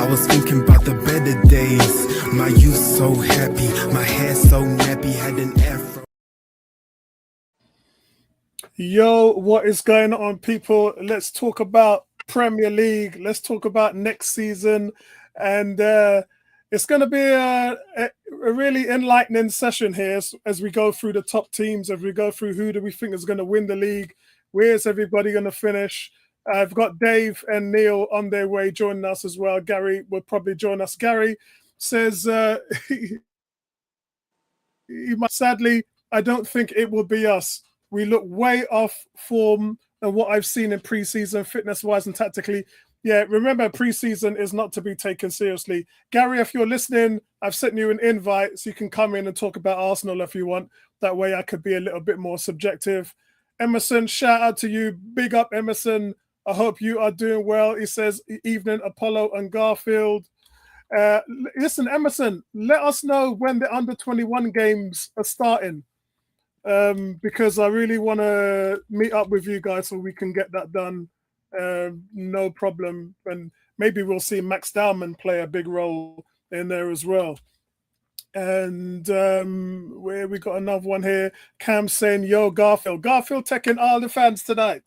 I was thinking about the better days. My youth so happy, my hair so nappy, had an afro. Yo, what is going on, people? Let's talk about Premier League. Let's talk about next season. And it's going to be a really enlightening session here as we go through the top teams, as we go through who do we think is going to win the league, where's everybody going to finish. I've got Dave and Neil on their way joining us as well. Gary will probably join us. Gary says, sadly, I don't think it will be us. We look way off form and what I've seen in preseason, fitness-wise and tactically. Yeah, remember, preseason is not to be taken seriously. Gary, if you're listening, I've sent you an invite so you can come in and talk about Arsenal if you want. That way I could be a little bit more subjective. Emerson, shout out to you. Big up, Emerson. I hope you are doing well. He says, evening, Apollo and Garfield. Listen, Emerson, let us know when the under-21 games are starting. Because I really want to meet up with you guys so we can get that done. No problem. And maybe we'll see Max Dowman play a big role in there as well. And where we got another one here. Cam saying, yo, Garfield. Garfield taking all the fans tonight.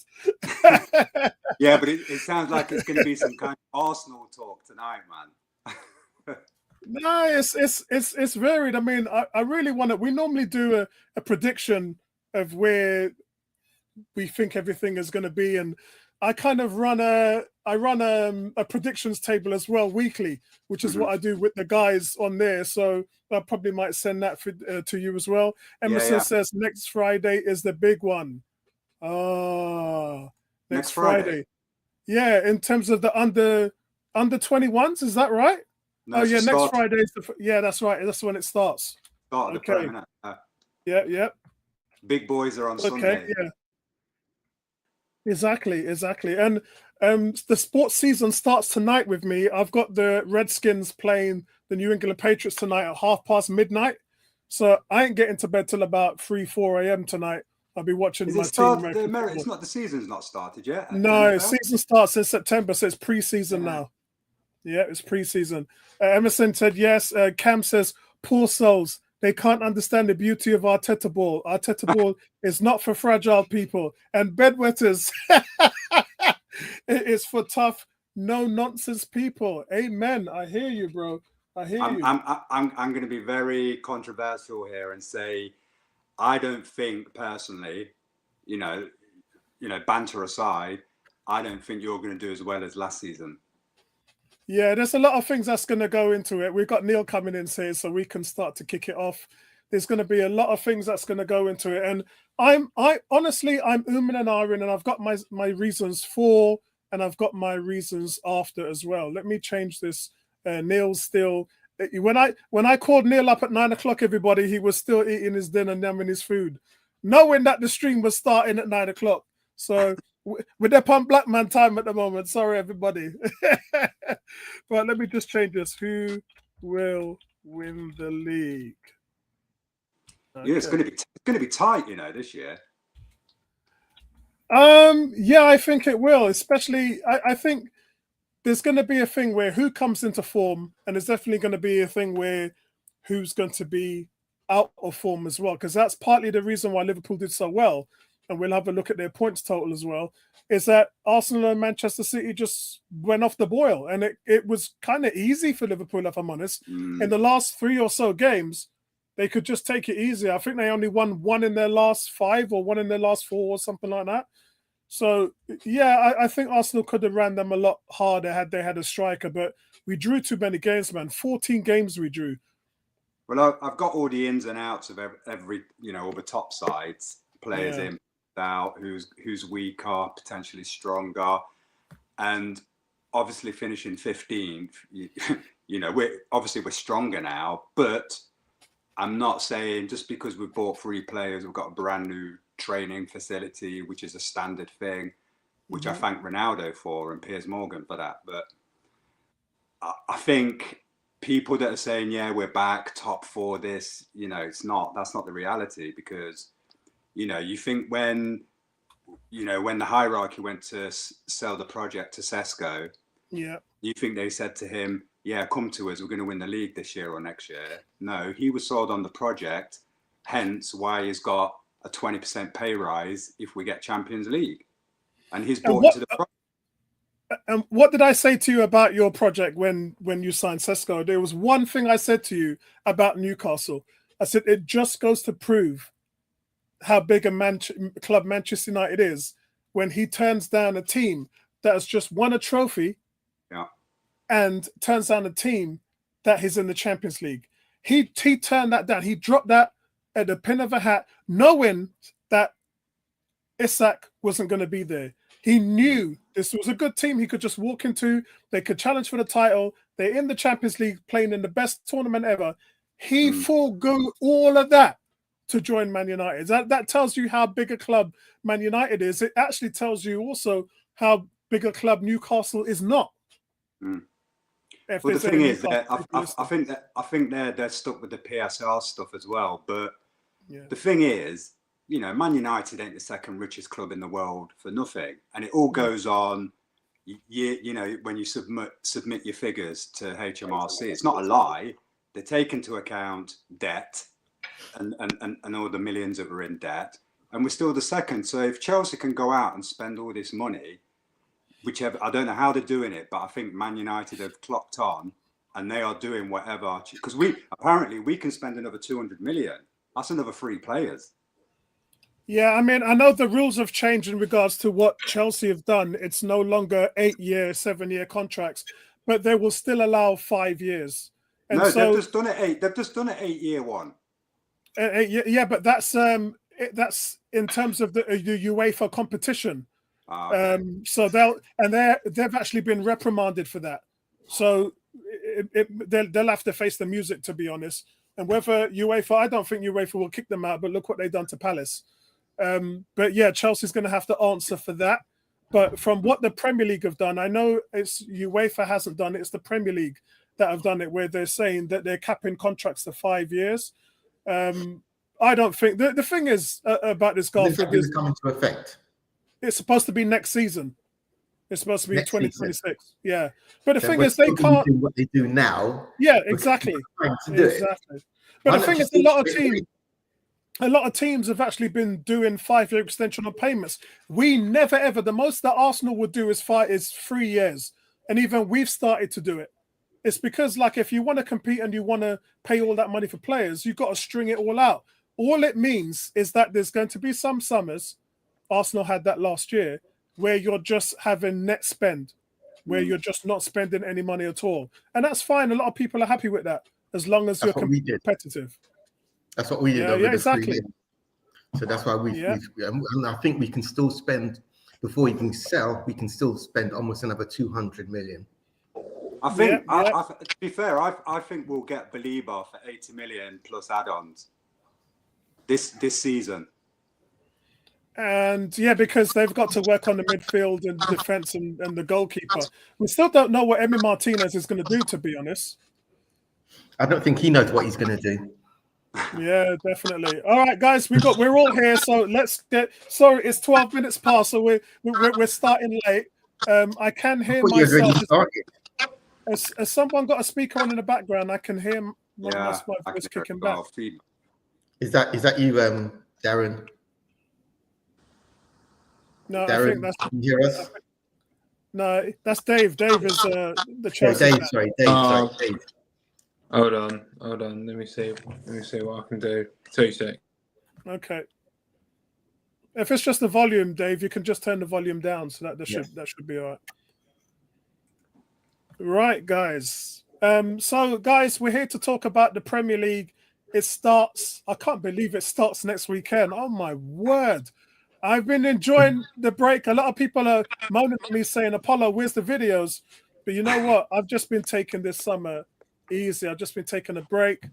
Yeah, but it sounds like it's going to be some kind of Arsenal talk tonight, man. No, it's varied. I mean, I really want to. We normally do a prediction of where we think everything is going to be, and I kind of run a predictions table as well weekly, which is what I do with the guys on there. So I probably might send that to you as well. Emerson says next Friday is the big one. Oh, next Friday. Yeah, in terms of the under 21s, is that right? No, next Friday is that's right. That's when it starts. Okay. Yeah. Big boys are on Sunday. Yeah. Exactly. And the sports season starts tonight with me. I've got the Redskins playing the New England Patriots tonight at midnight. So I ain't getting to bed till about 3-4 a.m. tonight. I'll be watching my team. It's not, the season's not started yet. No, season starts in September, so it's preseason now. Yeah, it's preseason. Emerson said yes. Cam says, poor souls. They can't understand the beauty of Arteta ball. Arteta ball is not for fragile people. And bedwetters, it is for tough, no-nonsense people. Amen. I hear you, bro. I hear you. I'm going to be very controversial here and say I don't think personally, you know, banter aside, I don't think you're going to do as well as last season. Yeah, there's a lot of things that's going to go into it. We've got Neil coming in here, so we can start to kick it off. There's going to be a lot of things that's going to go into it, and I'm honestly umming and ahhing, and I've got my reasons for, and I've got my reasons after as well. Let me change this. Neil's still. When I called Neil up at 9 o'clock, everybody, he was still eating his dinner, numbing his food, knowing that the stream was starting at 9 o'clock. So. We're up on Black Man time at the moment. Sorry, everybody. But let me just change this. Who will win the league? Okay. Yeah, it's going to be tight, this year. Yeah, I think it will. Especially, I think there's going to be a thing where who comes into form, and there's definitely going to be a thing where who's going to be out of form as well, because that's partly the reason why Liverpool did so well. And we'll have a look at their points total as well, is that Arsenal and Manchester City just went off the boil. And it was kind of easy for Liverpool, if I'm honest. In the last 3 or so games, they could just take it easy. I think they only won one in their last 5 or one in their last 4 or something like that. So, yeah, I think Arsenal could have ran them a lot harder had they had a striker. But we drew too many games, man. 14 games we drew. Well, I've got all the ins and outs of every all the top sides, players in, out, who's weaker, potentially stronger, and obviously finishing 15th. We're stronger now, but I'm not saying just because we've bought 3 players, we've got a brand new training facility, which is a standard thing, which I thank Ronaldo for and Piers Morgan for that. But I think people that are saying, yeah, we're back top 4, that's not the reality, because you think when the hierarchy went to sell the project to Sesko, You think they said to him, yeah, come to us, we're going to win the league this year or next year? No, he was sold on the project, hence why he's got a 20% pay rise if we get Champions League. And he's bought into the project. And what did I say to you about your project when you signed Sesko? There was one thing I said to you about Newcastle. I said it just goes to prove how big a club Manchester United is when he turns down a team that has just won a trophy, and turns down a team that is in the Champions League. He turned that down. He dropped that at the pin of a hat, knowing that Isak wasn't going to be there. He knew this was a good team he could just walk into. They could challenge for the title. They're in the Champions League, playing in the best tournament ever. He forego all of that to join Man United. That tells you how big a club Man United is. It actually tells you also how big a club Newcastle is not. Well, the thing is, I think they're stuck with the PSL stuff as well. But the thing is, you know, Man United ain't the second richest club in the world for nothing, and it all goes on. You know, when you submit your figures to HMRC, it's not a lie. They take into account debt and all the millions that were in debt, and we're still the second. So if Chelsea can go out and spend all this money, whichever, I don't know how they're doing it, but I think Man United have clocked on and they are doing whatever, because we can spend another 200 million. That's another 3 players. Yeah, I mean, I know the rules have changed in regards to what Chelsea have done. It's no longer 8-year, 7-year contracts, but they will still allow 5 years. And no, so, they've just done it 8. They've just done an 8-year one. Yeah, but that's in terms of the UEFA competition. So they've actually been reprimanded for that. So they'll have to face the music, to be honest. And whether UEFA, I don't think UEFA will kick them out, but look what they've done to Palace. But yeah, Chelsea's going to have to answer for that. But from what the Premier League have done, I know it's UEFA hasn't done it. It's the Premier League that have done it, where they're saying that they're capping contracts to 5 years. I don't think the thing is about this golf is coming to effect. It's supposed to be next season. It's supposed to be Next 2026. season. Yeah, but the thing is, they can't do what they do now. Yeah, exactly. Exactly. But the thing is, a lot of teams have actually been doing 5-year extension on payments. We never ever. The most that Arsenal would do is 3 years, and even we've started to do it. It's because, like, if you want to compete and you want to pay all that money for players, you've got to string it all out. All it means is that there's going to be some summers. Arsenal had that last year, where you're just having net spend, where you're just not spending any money at all. And that's fine. A lot of people are happy with that, as long as you're competitive. That's what we did. Yeah, exactly. So that's why and I think we can still spend, before we can sell, we can still spend almost another 200 million. I think, to be fair, I think we'll get Belieber for 80 million plus add-ons this season. And yeah, because they've got to work on the midfield and defense and the goalkeeper. We still don't know what Emi Martinez is going to do, to be honest. I don't think he knows what he's going to do. Yeah, definitely. All right, guys, we're all here, so let's get. Sorry, it's 12 minutes past, so we're starting late. I can hear myself. Has someone got a speaker on in the background? I can hear my voice kicking back. Is that you, Darren? No, Darren, I think that's. can you hear us? No, that's Dave. Dave is the Chelsea. Dave, sorry, Dave. Hold on. Let me see what I can do. 2 seconds. Okay. If it's just the volume, Dave, you can just turn the volume down, so that should be all right. Right, guys. So, guys, we're here to talk about the Premier League. It starts. I can't believe it starts next weekend. Oh my word! I've been enjoying the break. A lot of people are moaning at me saying, "Apollo, where's the videos?" But you know what? I've just been taking this summer easy. I've just been taking a break.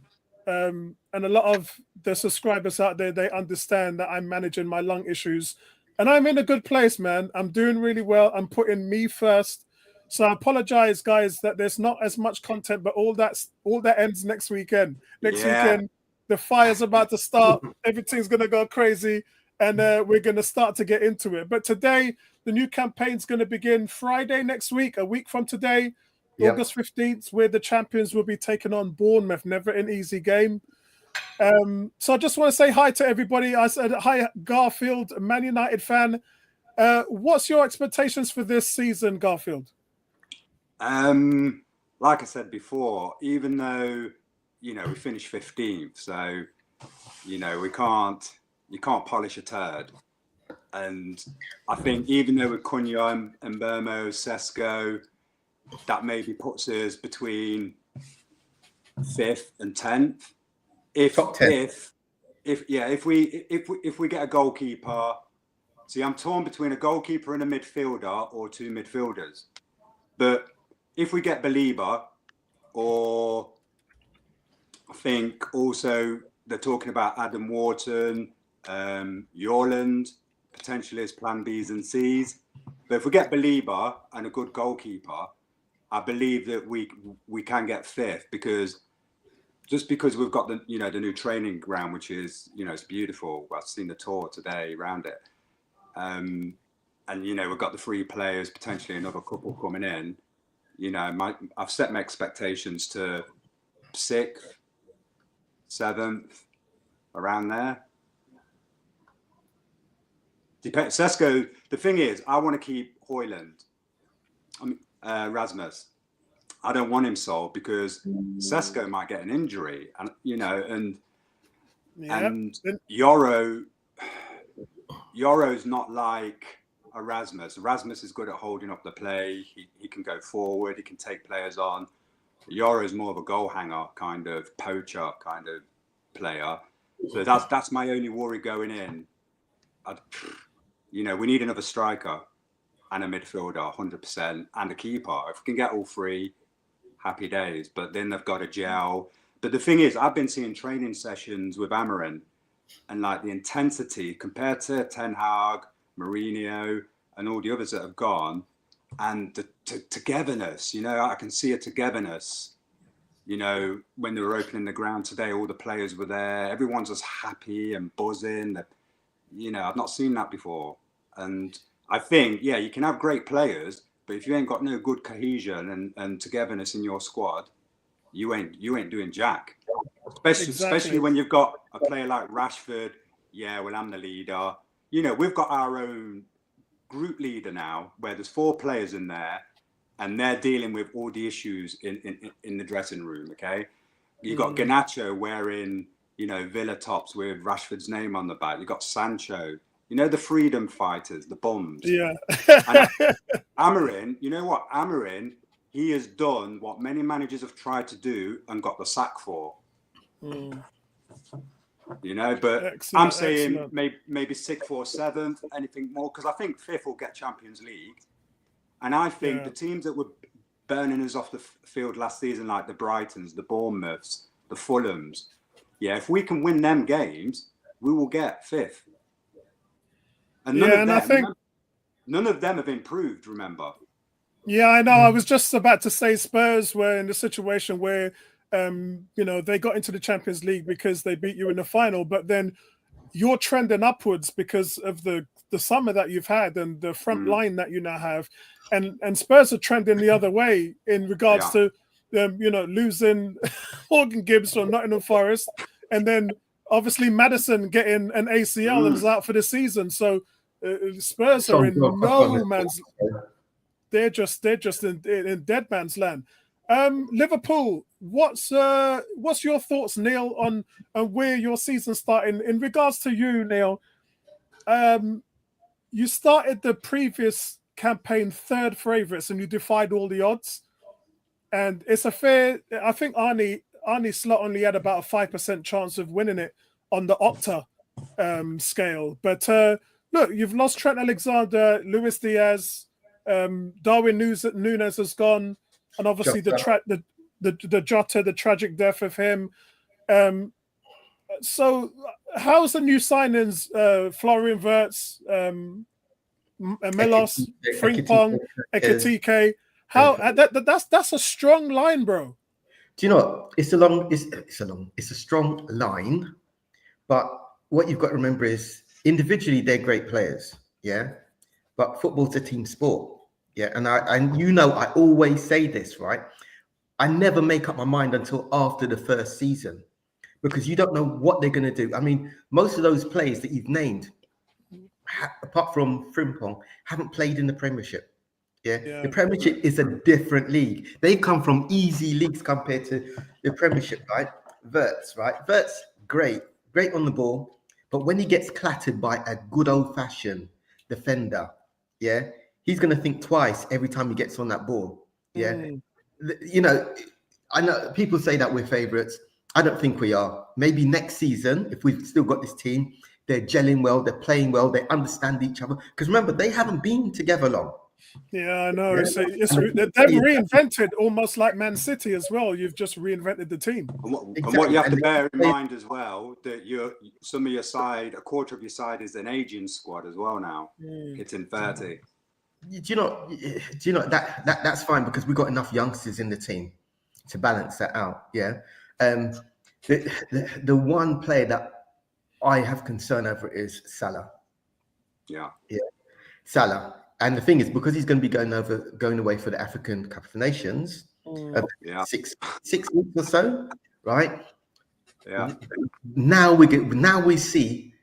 And a lot of the subscribers out there, they understand that I'm managing my lung issues. And I'm in a good place, man. I'm doing really well. I'm putting me first. So I apologize, guys, that there's not as much content, but all that ends next weekend. Next weekend, the fire's about to start. Everything's going to go crazy. And we're going to start to get into it. But today, the new campaign's going to begin Friday next week, a week from today. Yep. August 15th, where the champions will be taking on Bournemouth. Never an easy game. So I just want to say hi to everybody. I said hi, Garfield, Man United fan. What's your expectations for this season, Garfield? Like I said before, even though we finished 15th, so you can't polish a turd. And I think even though with Cunha and Bermo, Sesko, that maybe puts us between 5th and 10th. Top 10. If we get a goalkeeper, see, I'm torn between a goalkeeper and a midfielder or 2 midfielders. But if we get Belieber, or I think also they're talking about Adam Wharton, Yorland, potentially as plan Bs and Cs. But if we get Belieber and a good goalkeeper, I believe that we can get 5th, because we've got the new training ground, which is it's beautiful. I've seen the tour today around it, and we've got the 3 players, potentially another couple coming in. I've set my expectations to 6th, 7th, around there. Sesko, the thing is, I want to keep Højlund. Rasmus. I don't want him sold because Sesko might get an injury, and and Yoro's not like Erasmus. Erasmus is good at holding up the play. He can go forward. He can take players on. Yoro's more of a goal hanger, kind of poacher kind of player. So that's my only worry going in. We need another striker and a midfielder, 100%, and a keeper. If we can get all 3, happy days. But then they've got to gel. But the thing is, I've been seeing training sessions with Amarin, and like the intensity compared to Ten Hag, Mourinho, and all the others that have gone, and the togetherness. I can see a togetherness. When they were opening the ground today, all the players were there. Everyone's just happy and buzzing. I've not seen that before. And I think, you can have great players, but if you ain't got no good cohesion and togetherness in your squad, you ain't doing jack. Especially when you've got a player like Rashford. Well, I'm the leader. We've got our own group leader now, where there's 4 players in there, and they're dealing with all the issues in the dressing room. Okay, you got Garnacho wearing Villa tops with Rashford's name on the back. You got Sancho. The freedom fighters, the bums. Yeah. And Amarin, Amarin, he has done what many managers have tried to do and got the sack for. But excellent, I'm saying maybe 6th or 7th, anything more, because I think 5th will get Champions League. And I think the teams that were burning us off the field last season, like the Brightons, the Bournemouths, the Fulhams, if we can win them games, we will get 5th. And none of them have improved, remember? Yeah, I know. I was just about to say Spurs were in the situation where, they got into the Champions League because they beat you in the final, but then you're trending upwards because of the summer that you've had and the front line that you now have. And Spurs are trending the other way in regards to them, losing Morgan Gibbs from Nottingham Forest, and then obviously Maddison getting an ACL and is out for the season. So Spurs are in no man's. They're just in dead man's land. Liverpool, what's your thoughts, Neil, on where your season's starting? In regards to you, Neil, you started the previous campaign 3rd favourites and you defied all the odds. And it's a fair. I think Arnie Slot only had about a 5% chance of winning it on the Opta scale. But look, you've lost Trent Alexander, Luis Diaz, Darwin Núñez has gone, and obviously the Jota, the tragic death of him. So how's the new signings? Florian Wirtz, Melos, Frimpong, Ekitike. How that's a strong line, bro. Do you know what? It's a strong line, but what you've got to remember is individually they're great players, but football's a team sport. Yeah, and I always say this, right? I never make up my mind until after the first season because you don't know what they're going to do. I mean, most of those players that you've named, apart from Frimpong, haven't played in the Premiership. Yeah, the Premiership is a different league. They come from easy leagues compared to the Premiership, right? Verts, great on the ball, but when he gets clattered by a good old-fashioned defender, yeah, he's going to think twice every time he gets on that ball. Yeah, you know, I know people say that we're favourites. I don't think we are. Maybe next season, if we've still got this team, they're gelling well, they're playing well, they understand each other. Because remember, they haven't been together long. Yeah, I know. Yeah. They've reinvented almost like Man City as well. You've just reinvented the team. And what you have to bear in mind as well, that some of your side, a quarter of your side is an aging squad as well now. Hitting 30. Do you know that's fine because we've got enough youngsters in the team to balance that out. Yeah. The one player that I have concern over is Salah. Yeah. Salah. And the thing is, because he's going to be going away for the African Cup of Nations, 6 weeks or so, right? Yeah. Now we see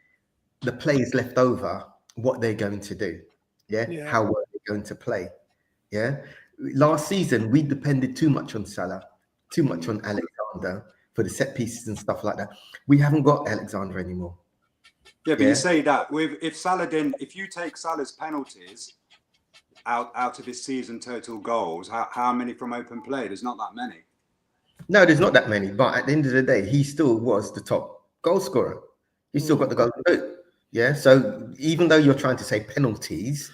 the players left over, what they're going to do. Yeah. How well they're going to play. Yeah. Last season we depended too much on Salah, too much on Alexander for the set pieces and stuff like that. We haven't got Alexander anymore. Yeah, but you say that if you take Salah's penalties out of his season total goals, how many from open play? There's not that many. No, there's not that many. But at the end of the day, he still was the top goal scorer. He still got the golden boot. Yeah. So even though you're trying to say penalties,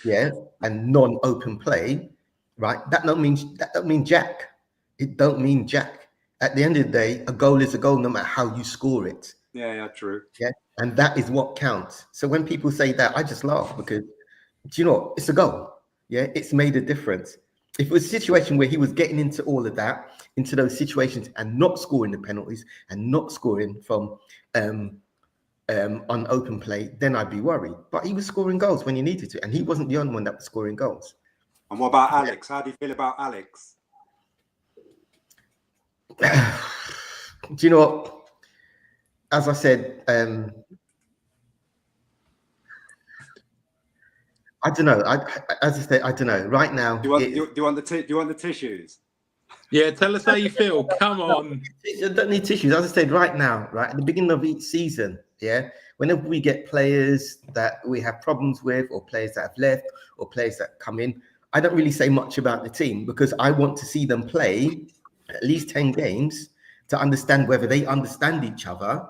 and non-open play, right? That don't mean jack. It don't mean jack. At the end of the day, a goal is a goal, no matter how you score it. Yeah, true. Yeah, and that is what counts. So when people say that, I just laugh because, do you know what? It's a goal. Yeah, it's made a difference. If it was a situation where he was getting into all of that, into those situations and not scoring the penalties and not scoring from on open play, then I'd be worried. But he was scoring goals when he needed to, and he wasn't the only one that was scoring goals. And what about Alex? How do you feel about Alex? Do you know what? As I said, I don't know. As I said, I don't know. Right now, do you want the tissues? Yeah, tell us how you feel. Come on. I don't need tissues. As I said, right now, right at the beginning of each season, whenever we get players that we have problems with, or players that have left, or players that come in, I don't really say much about the team because I want to see them play at least 10 games to understand whether they understand each other.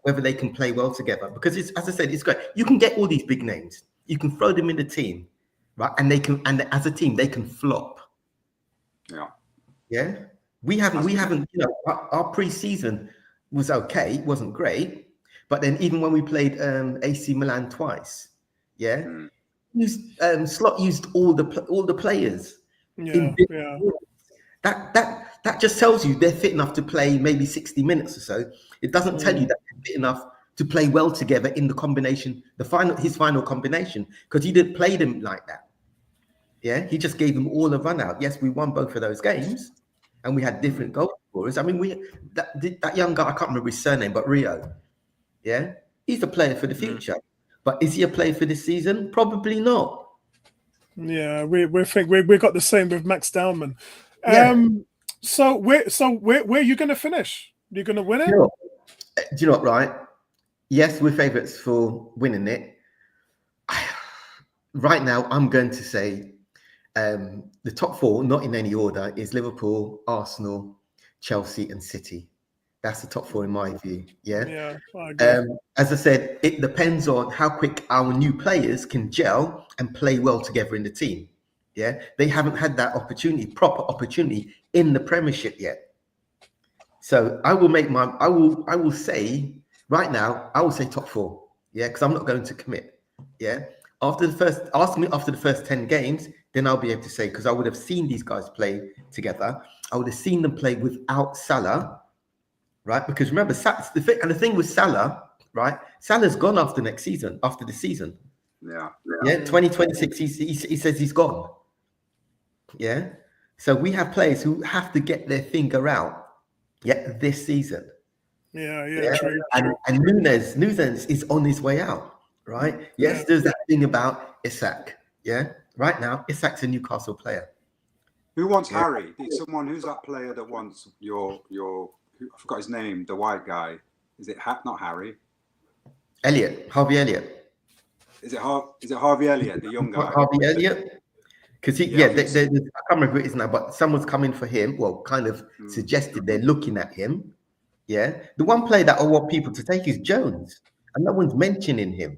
Whether they can play well together, because it's, as I said, it's great. You can get all these big names, you can throw them in the team, right? And as a team, they can flop. We haven't. You know, our pre-season was okay, it wasn't great, but then even when we played AC Milan twice, Slot used all the players. That just tells you they're fit enough to play maybe 60 minutes or so. It doesn't tell you that they're fit enough to play well together in the combination, his final combination, because he didn't play them like that. Yeah, he just gave them all a run out. Yes, we won both of those games, and we had different goal scorers. I mean, that young guy, I can't remember his surname, but Rio. Yeah, he's a player for the future. But is he a player for this season? Probably not. Yeah, we got the same with Max Dowman. So where are you going to finish? You're going to win it? Do you know what? Right? Yes, we're favourites for winning it. Right now, I'm going to say the top four, not in any order, is Liverpool, Arsenal, Chelsea, and City. That's the top four in my view. Yeah. I agree. As I said, it depends on how quick our new players can gel and play well together in the team. Yeah, they haven't had that proper opportunity in the Premiership yet. So I will say right now, I will say top four. Yeah, because I'm not going to commit. Yeah. Ask me after the first 10 games, then I'll be able to say, because I would have seen these guys play together. I would have seen them play without Salah, right? Because remember, the thing with Salah, right? Salah's gone after the season. Yeah. 2026. He says he's gone. Yeah. So we have players who have to get their finger out. Yeah, this season. Yeah, true. And Nunes is on his way out. Right. Yes, there's that thing about Isak. Yeah. Right now, Isak's a Newcastle player. Who wants Harry? Who's that player that wants your I forgot his name, the white guy. Is it not Harry? Harvey Elliott. Is it Harvey Elliott, the young guy? Harvey Elliott. Because I can't remember who it is now, but someone's coming for him. Well, kind of suggested they're looking at him. Yeah. The one player that I want people to take is Jones. And no one's mentioning him.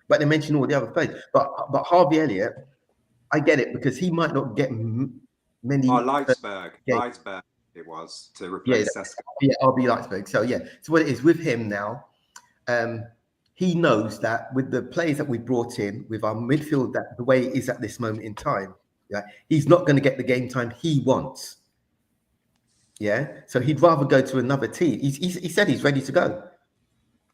But they mention all the other players. But Harvey Elliott, I get it because he might not get many. Lightsberg it was to replace Seska. Yeah, RB Lightsberg. So so what it is with him now, he knows that with the players that we brought in, with our midfield, that the way it is at this moment in time, he's not going to get the game time he wants. Yeah, so he'd rather go to another team. He said he's ready to go.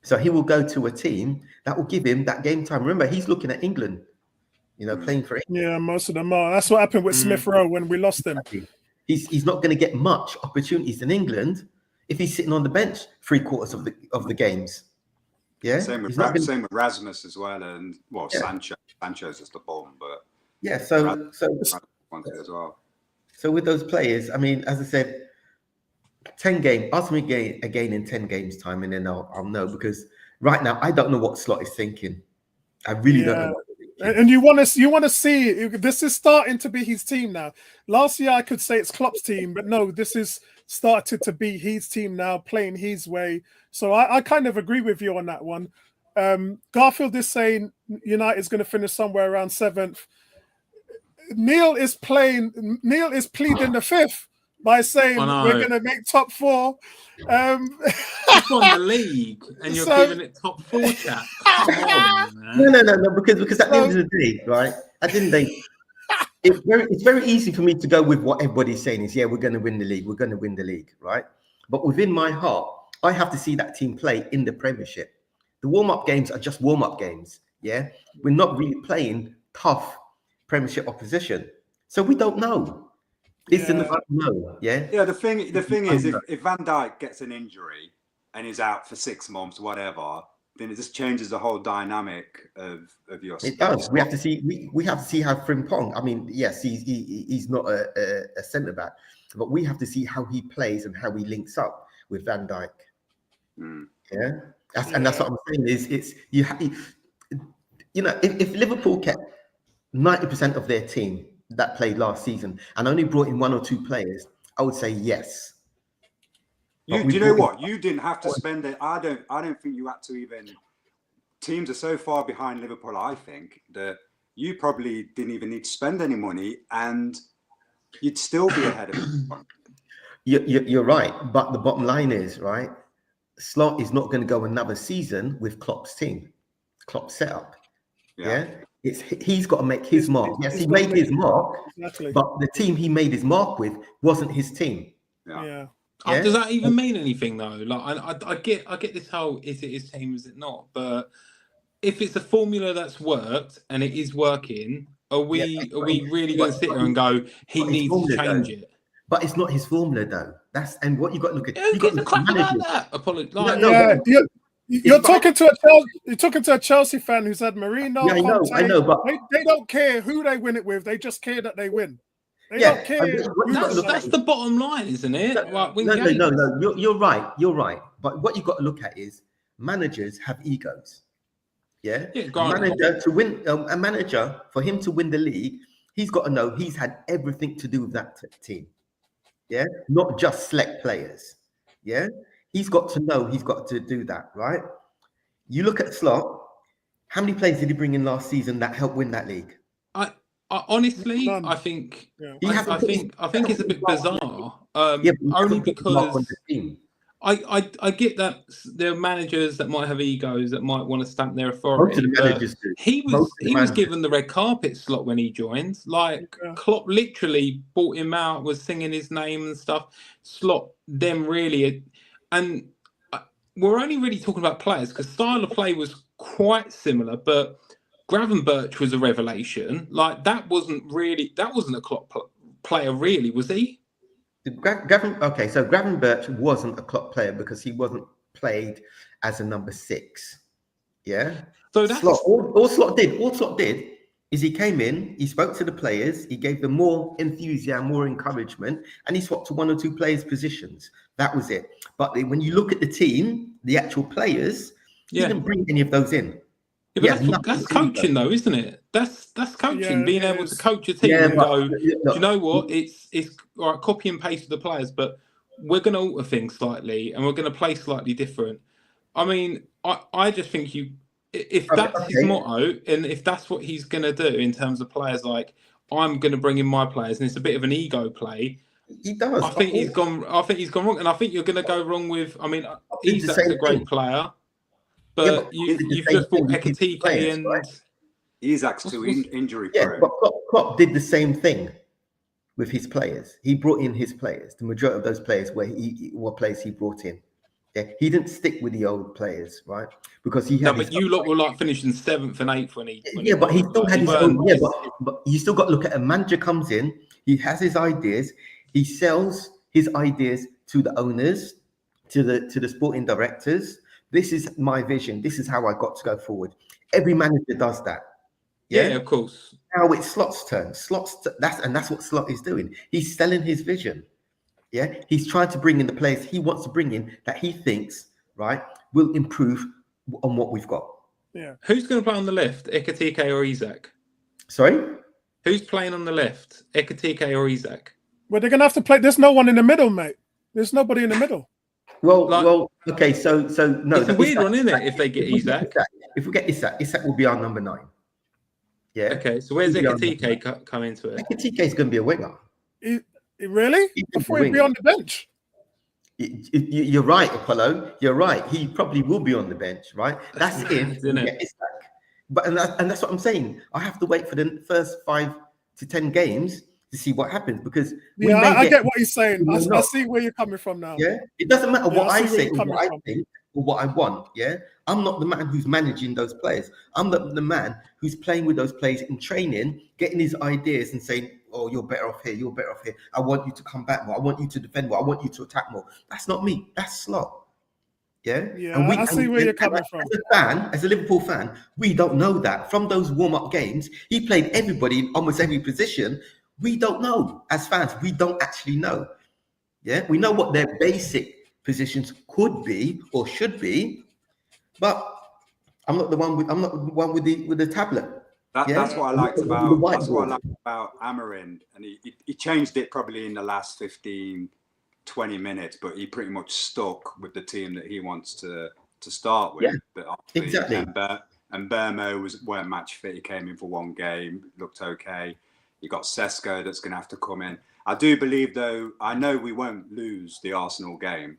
So he will go to a team that will give him that game time. Remember, he's looking at England, playing for England. Yeah, most of them are. That's what happened with Smith Rowe when we lost him. He's not going to get much opportunities in England if he's sitting on the bench 3/4 of the games. Yeah. Same with Rasmus as well, and Sancho. Sancho's just a bomb, but So as well. So with those players, I mean, as I said, 10 games. Ask me again in 10 games time, and then I'll know, because right now I don't know what Slot is thinking. I really don't know. And you want to see, this is starting to be his team now. Last year I could say it's Klopp's team, but no, this is started to be his team now, playing his way. So I kind of agree with you on that one. Garfield is saying United's going to finish somewhere around 7th. Neil is pleading the 5th by saying we're going to make top 4. It's on the league, and you're giving it top 4 chat. Come on, man. No, because at the end of the day, right? At the end of the day, it's very easy for me to go with what everybody's saying is, we're going to win the league. We're going to win the league, right? But within my heart, I have to see that team play in the Premiership. The warm-up games are just warm-up games. Yeah, we're not really playing tough Premiership opposition, so we don't know. It's in the no. Yeah. The thing is, if Van Dijk gets an injury and is out for 6 months, whatever, then it just changes the whole dynamic of your. It does. We have to see. We have to see how Frimpong. I mean, yes, he's not a centre back, but we have to see how he plays and how he links up with Van Dijk. Yeah, that's what I'm saying. It's you. If Liverpool kept 90% of their team that played last season and only brought in 1 or 2 players, I would say yes. Do you know what? You didn't have to spend it. I don't think you had to even. Teams are so far behind Liverpool, I think, that you probably didn't even need to spend any money, and you'd still be ahead of them. You're right, but the bottom line is, right, Slot is not going to go another season with Klopp's team, Klopp's setup. Yeah. He's got to make his mark. Yes, he made his mark, but the team he made his mark with wasn't his team. Yeah. Does that even mean anything though? Like, I get this whole is it his team, is it not? But if it's a formula that's worked and it is working, are we really going to sit here and go he needs to change it? But it's not his formula though. And what you got to look at. Who gives a crap about that? Apologize. You're talking to a Chelsea fan who said Mourinho. Yeah, I know, but they don't care who they win it with. They just care that they win. They don't care. That's the bottom line, isn't it? No. You're right. But what you've got to look at is managers have egos. Yeah. A manager for him to win the league, he's got to know he's had everything to do with that team. Yeah, not just select players. Yeah. He's got to know he's got to do that, right? You look at Slot. How many players did he bring in last season that helped win that league? I honestly, I think it's a bit bizarre. Only because I get that there are managers that might have egos that might want to stamp their authority. He was given the red carpet Slot when he joined. Like Klopp literally brought him out, was singing his name and stuff. Slot them really. And we're only really talking about players because style of play was quite similar, but Gravenberch was a revelation. Like that wasn't a Klopp player, really, was he? So Gravenberch wasn't a Klopp player because he wasn't played as a number 6. Yeah. So that's all Slot did is he came in, he spoke to the players, he gave them more enthusiasm, more encouragement, and he swapped to 1 or 2 players' positions. That was it. But when you look at the team, the actual players, he didn't bring any of those in. Yeah, but that's coaching, though, isn't it? That's coaching. Being able to coach a team and go, do you know what? It's all right, copy and paste the players, but we're going to alter things slightly and we're going to play slightly different. I mean, I just think if that's his motto and if that's what he's going to do in terms of players, like I'm going to bring in my players, and it's a bit of an ego play. He does. I think he's gone wrong, and I think you're going to go wrong with. I mean, Isak's a great player. But you've just brought Ekitike and right? Isak's too injury prone. Yeah, but Klopp did the same thing with his players. He brought in his players. The majority of those players were players he brought in. Yeah, he didn't stick with the old players, right? Because he had. No, but you lot were like finishing 7th and 8th when he. But he still had his own. Yeah, but you still got to look at a manager comes in. He has his ideas. He sells his ideas to the owners, to the sporting directors. This is my vision. This is how I got to go forward. Every manager does that. Yeah, of course. Now it's Slot's turn. That's what Slot is doing. He's selling his vision. Yeah, he's trying to bring in the players he wants to bring in that he thinks will improve on what we've got. Yeah. Who's going to play on the left, Ekitike or Isak? Sorry? Who's playing on the left, Ekitike or Isak? Well, they're going to have to play. There's no one in the middle, mate. There's nobody in the middle. Okay, so no. It's a weird one, isn't it, if they get Isak? If we get Isak will be our number 9. Yeah. Okay, so where's Ekitike come into it? Ekitike is going to be a winger. Really? Before he'd be on the bench? You're right, Apollo. You're right. He probably will be on the bench, right? That's if we get Isak. But and that's what I'm saying. I have to wait for the first 5 to 10 games to see what happens because I get what he's saying. I see where you're coming from now. Yeah, it doesn't matter what I say or what I think or what I want. Yeah, I'm not the man who's managing those players. I'm the man who's playing with those players in training, getting his ideas and saying, "Oh, you're better off here. You're better off here. I want you to come back more. I want you to defend more. I want you to attack more." That's not me. That's Slot. Yeah, I see where you're coming from. As a Liverpool fan, we don't know that from those warm-up games. He played everybody in almost every position. We don't know as fans. We don't actually know. Yeah, we know what their basic positions could be or should be, but I'm not the one with the tablet. That's what I liked about Amarin, and he changed it probably in the last 15, 20 minutes, but he pretty much stuck with the team that he wants to start with. Yeah, but exactly. And Bermo weren't match fit. He came in for one game, looked okay. You got Sesko that's going to have to come in. I do believe, though, I know we won't lose the Arsenal game.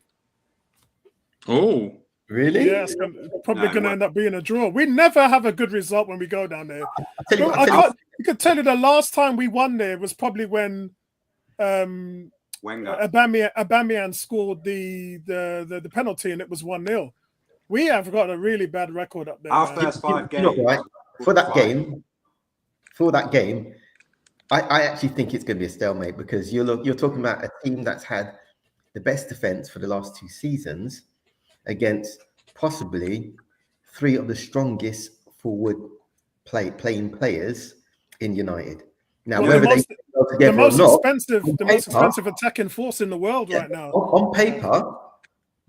Oh, really? Yeah, it's probably going to end up being a draw. We never have a good result when we go down there. I could tell you the last time we won there was probably when Aubameyang scored the penalty and it was 1-0. We have got a really bad record up there. Our first 5 games. Right? For that game, I actually think it's going to be a stalemate because you're talking about a team that's had the best defense for the last 2 seasons against possibly 3 of the strongest forward playing players in United. Now, whether they go together the most or not, expensive attacking force in the world right now. On paper,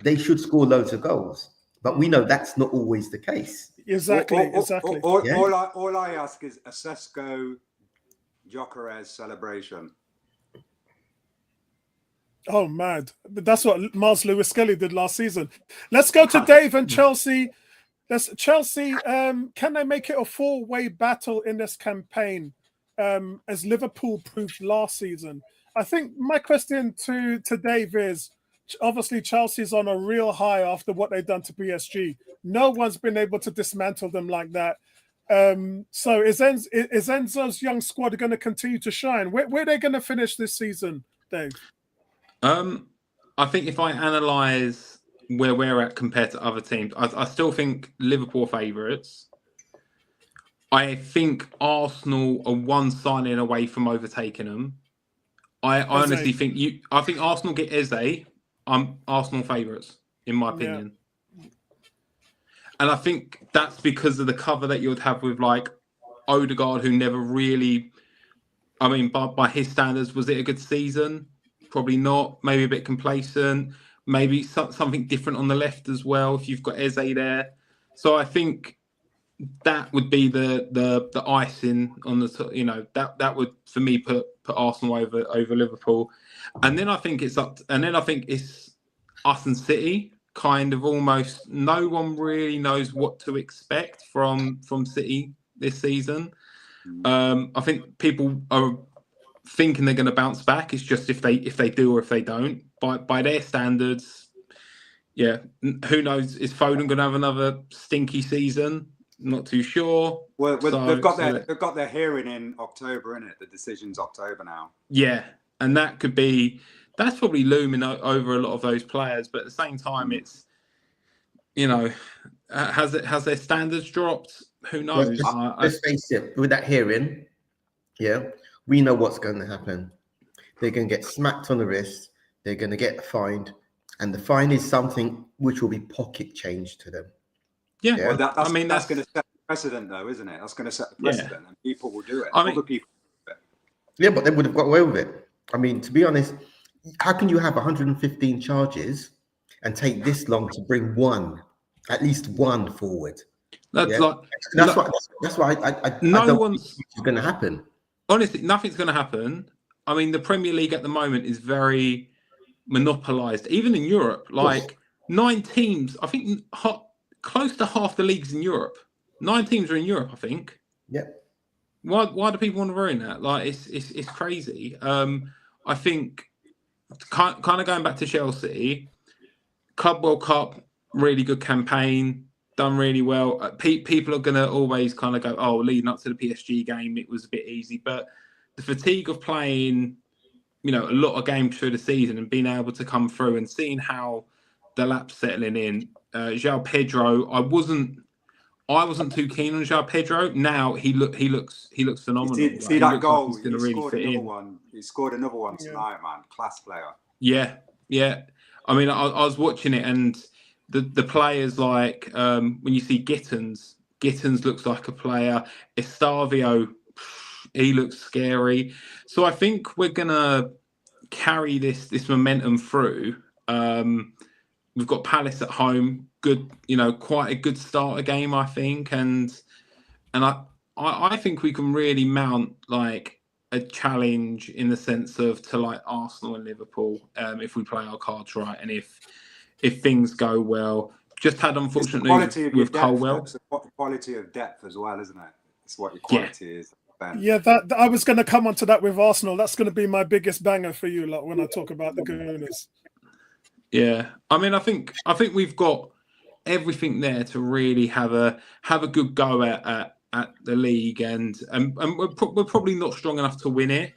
they should score loads of goals, but we know that's not always the case. Exactly. All I ask is a Sesko Gyökeres celebration. Oh, mad. But that's what Miles Lewis-Skelly did last season. Let's go to Dave and Chelsea. Chelsea, can they make it a 4-way battle in this campaign, as Liverpool proved last season? I think my question to Dave is, obviously Chelsea's on a real high after what they've done to PSG. No one's been able to dismantle them like that. So is Enzo's young squad going to continue to shine? Where are they going to finish this season, Dave? I think if I analyse where we're at compared to other teams, I still think Liverpool favourites. I think Arsenal are one signing away from overtaking them. I honestly think I think Arsenal get Eze. I'm Arsenal favourites, in my opinion. Yeah. And I think that's because of the cover that you would have with like Odegaard, who never really, I mean, by his standards, was it a good season? Probably not. Maybe a bit complacent. Maybe something different on the left as well, if you've got Eze there. So I think that would be the icing on the, you know, that would for me put Arsenal over Liverpool. And then I think it's us and City. Kind of almost no one really knows what to expect from City this season. I think people are thinking they're going to bounce back. It's just if they do or if they don't. By their standards, yeah, who knows? Is Foden going to have another stinky season? Not too sure. Well, they've got their hearing in October, isn't it? The decision's October now. Yeah, and that's probably looming over a lot of those players. But at the same time, it's, you know, has their standards dropped? Who knows? Let's face it. With that hearing, yeah, we know what's going to happen. They're going to get smacked on the wrist. They're going to get fined, and the fine is something which will be pocket change to them. Yeah, well, that's going to set the precedent, though, isn't it? That's going to set the precedent, and people will do it. Other people will do it. Yeah, but they would have got away with it. I mean, to be honest, how can you have 115 charges and take this long to bring at least one forward? That's why I don't think it's going to happen. Honestly, nothing's going to happen. I mean, the Premier League at the moment is very monopolised, even in Europe. Like 9 teams, I think close to half the leagues in Europe. 9 teams are in Europe, I think. Yep. Why do people want to ruin that? Like, it's crazy. I think kind of going back to Chelsea, Club World Cup, really good campaign, done really well. People are going to always kind of go, oh, leading up to the PSG game, it was a bit easy. But the fatigue of playing, you know, a lot of games through the season and being able to come through and seeing how the lap's settling in. João Pedro, I wasn't too keen on João Pedro. Now he looks phenomenal. See that goal? Like he's going to really fit in. He scored another one tonight, man. Class player. Yeah. I mean, I was watching it, and the players like when you see Gittins looks like a player. Estavio, he looks scary. So I think we're gonna carry this momentum through. We've got Palace at home. Good, you know, quite a good starter game, I think, and I think we can really mount like a challenge in the sense of to like Arsenal and Liverpool if we play our cards right and if things go well. Just had unfortunate news with Colwell. It's the quality of depth as well, isn't it? It's what your quality is. Ben. Yeah, that I was going to come on to that with Arsenal. That's going to be my biggest banger for you, like when I talk about the Gooners. Yeah, I mean, I think we've got everything there to really have a good go at the league, and we're probably not strong enough to win it,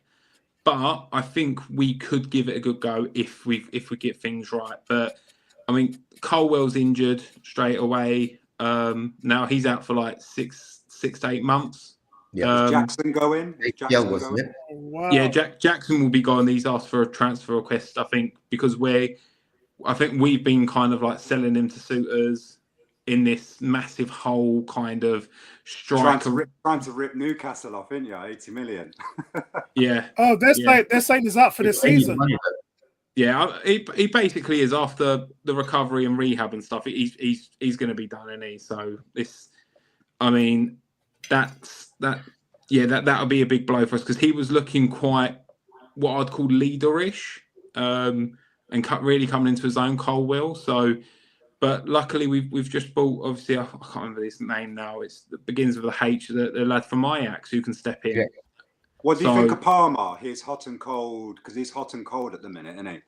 but I think we could give it a good go if we get things right. But I mean, Colwell's injured straight away. Now he's out for like 6 to 8 months. Yeah, Jackson going? Wasn't it? Wow. Yeah, Jackson will be gone. He's asked for a transfer request, I think, because I think we've been kind of like selling him to suitors in this massive whole kind of striker. Trying to rip Newcastle off, isn't you? 80 million. Yeah. Oh, they're saying he's out for this season. Yeah, he basically is after the recovery and rehab and stuff. He's going to be done, isn't he? So I mean, that'll be a big blow for us because he was looking quite what I'd call leaderish. And really coming into his own, Colwell. So, but luckily we've just bought. Obviously, I can't remember his name now. It begins with a H. The lad from Ajax who can step in. Yeah. What do you think of Palmer? He's hot and cold because he's hot and cold at the minute, isn't he?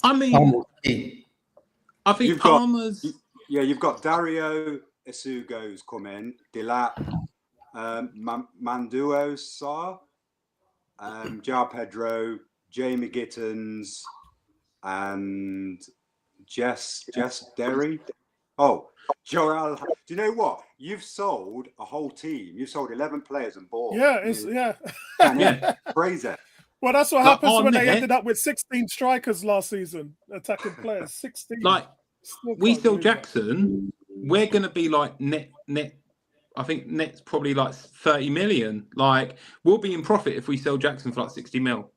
I mean, I think Palmer's. You've got Dario Esugo's come in, Dilat, Manduo Sarr, João Pedro, Jamie Gittins, and Jess Derry. Oh, Joel, do you know what? You've sold a whole team. You've sold 11 players and bought. Yeah. Crazy. Well, that's what happens when they ended up with 16 strikers last season, attacking players. 16. Like, we sell Jackson, we're going to be like net. I think net's probably like 30 million. Like, we'll be in profit if we sell Jackson for like 60 mil.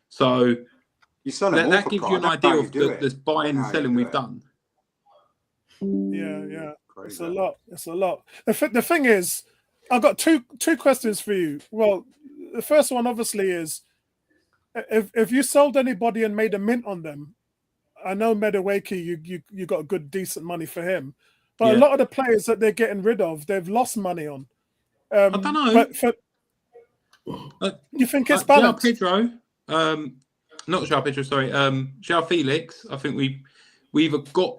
So that gives you an idea of the buying and selling we've done. Yeah. Crazy. It's a lot. The thing is, I've got two questions for you. Well, the first one obviously is, if you sold anybody and made a mint on them, I know Madueke, you got good decent money for him, but a lot of the players that they're getting rid of, they've lost money on. I don't know. But you think it's balanced? Pedro, not João Pedro, sorry, João Felix. I think we either got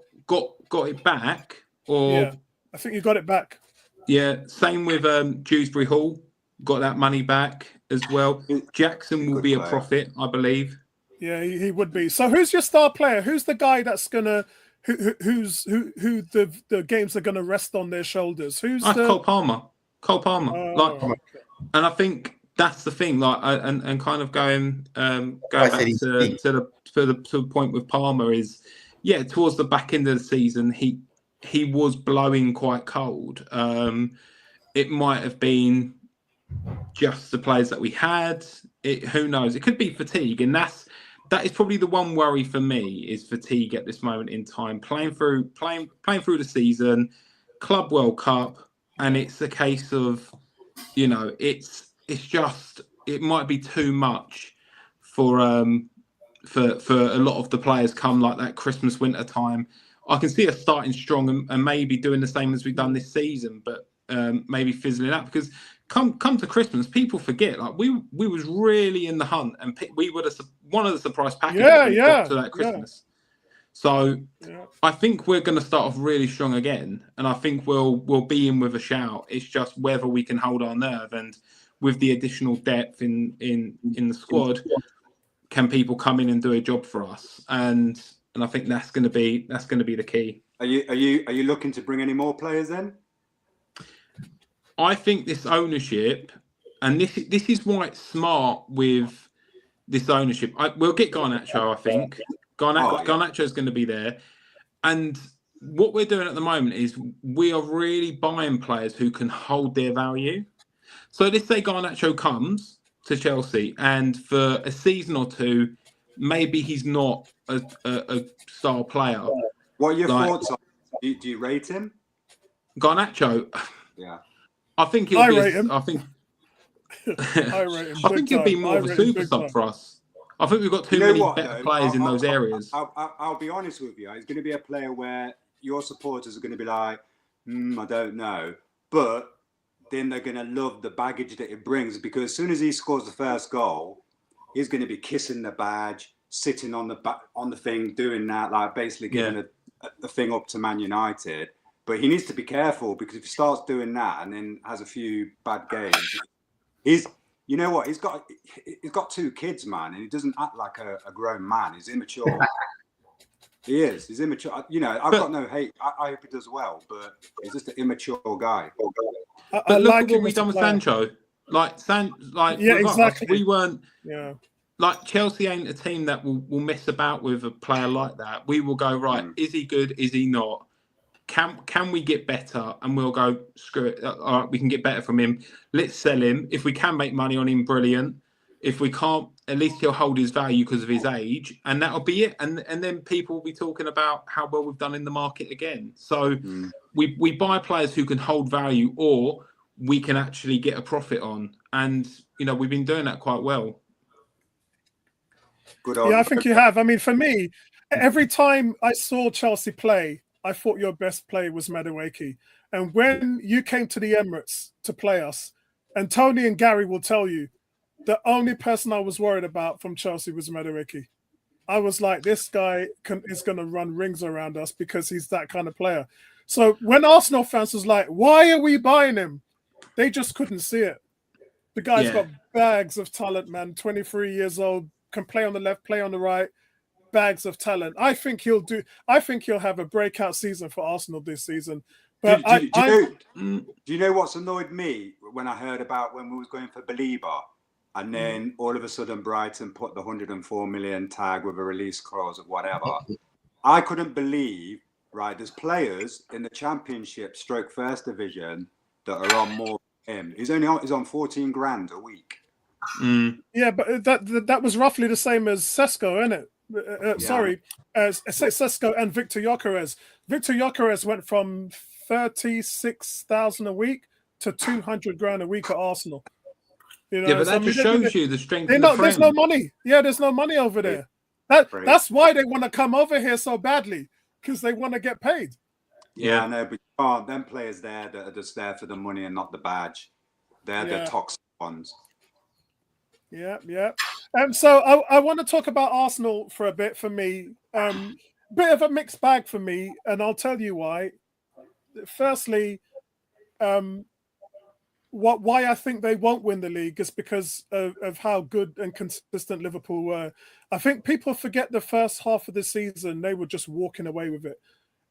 it back, or I think you got it back. Yeah, same with Dewsbury Hall. Got that money back as well. Jackson will be a profit, I believe. Yeah, he would be. So who's your star player? Who's the guy that's gonna who the games are gonna rest on their shoulders? Cole Palmer. And I think that's the thing. Like, and kind of going back to the point with Palmer is, towards the back end of the season, he was blowing quite cold. It might have been just the players that we had. Who knows? It could be fatigue, and that is probably the one worry for me, is fatigue at this moment in time. Playing through the season, Club World Cup, and it's a case of, it's just, it might be too much for a lot of the players come like that Christmas winter time. I can see us starting strong and maybe doing the same as we've done this season, but maybe fizzling out, because come to Christmas, people forget, like we was really in the hunt, and we were one of the surprise packages to that Christmas. So I think we're going to start off really strong again, and I think we'll be in with a shout. It's just whether we can hold our nerve, and with the additional depth in the squad, can people come in and do a job for us? And I think that's going to be the key. Are you looking to bring any more players in? I think this ownership, and this is why it's smart with this ownership. We'll get Garnacho, I think. Garnacho is going to be there. And what we're doing at the moment is we are really buying players who can hold their value. So let's say Garnacho comes to Chelsea, and for a season or two, maybe he's not a star player. What are your thoughts on? Do you rate him? Garnacho? Yeah. I think he'll rate him. I think he'll be more of a super sub for us. I think we've got too many better players in those areas. I'll be honest with you. He's going to be a player where your supporters are going to be like, I don't know. But then they're going to love the baggage that it brings, because as soon as he scores the first goal, he's going to be kissing the badge, sitting on the thing, doing that, like basically giving the thing up to Man United. But he needs to be careful, because if he starts doing that and then has a few bad games, he's got 2 kids, man, and he doesn't act like a grown man. He's immature. He is. He's immature. I've got no hate. I hope he does well, but he's just an immature guy. But look at what we've done with Sancho. Exactly. We weren't. Yeah. Like, Chelsea ain't a team that will mess about with a player like that. We will go, right, is he good? Is he not? Can we get better? And we'll go, screw it. All right, we can get better from him. Let's sell him. If we can make money on him, brilliant. If we can't, at least he'll hold his value because of his age, and that'll be it. And then people will be talking about how well we've done in the market again. So we buy players who can hold value, or we can actually get a profit on. And, we've been doing that quite well. Good on. Yeah, I think you have. I mean, for me, every time I saw Chelsea play, I thought your best player was Madueke. And when you came to the Emirates to play us, and Tony and Gary will tell you, the only person I was worried about from Chelsea was Madueke. I was like, this guy is going to run rings around us, because he's that kind of player. So when Arsenal fans was like, why are we buying him? They just couldn't see it. The guy's got bags of talent, man. 23 years old, can play on the left, play on the right. bags of talent. I think he'll have a breakout season for Arsenal this season. But do you know what's annoyed me when I heard about when we was going for Belieber, and then all of a sudden Brighton put the 104 million tag with a release clause of whatever. I couldn't believe, right? There's players in the Championship, / First Division, that are on more than him. He's on 14 grand a week. Yeah, but that was roughly the same as Sesko, isn't it? Sorry, Sesko and Victor Gyökeres. Victor Gyökeres went from 36,000 a week to 200 grand a week at Arsenal. You know, yeah, but that just shows you the strength. There's no money. Yeah, there's no money over there. That's why they want to come over here so badly, because they want to get paid. Yeah, I know, but them players there that are just there for the money and not the badge. They're the toxic ones. Yeah. So I want to talk about Arsenal for a bit. For me, bit of a mixed bag for me, and I'll tell you why. Firstly, why I think they won't win the league is because of how good and consistent Liverpool were. I think people forget the first half of the season, they were just walking away with it.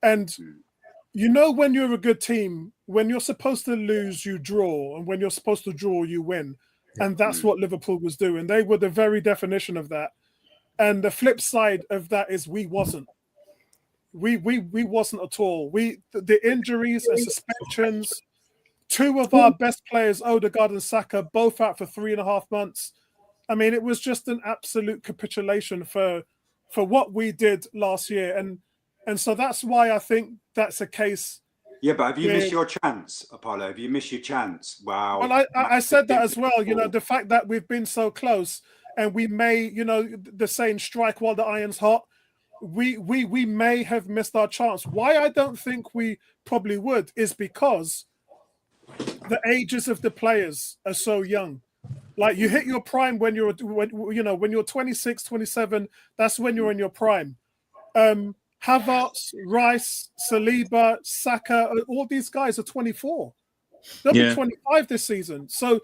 And you know, when you're a good team, when you're supposed to lose, you draw. And when you're supposed to draw, you win. And that's what Liverpool was doing. They were the very definition of that. And the flip side of that is we wasn't. We wasn't at all. The injuries and suspensions, 2 of our best players, Odegaard and Saka, both out for 3.5 months. I mean, it was just an absolute capitulation for what we did last year. And so that's why I think that's a case. Yeah, but have you missed your chance, Apollo? Have you missed your chance? Wow. Well, I said that as well. You know, the fact that we've been so close and we may, you know, the saying strike while the iron's hot, we may have missed our chance. Why I don't think we probably would is because the ages of the players are so young. Like, you hit your prime when you're 26, 27, that's when you're in your prime. Havertz, Rice, Saliba, Saka, all these guys are 24. They'll be 25 this season. So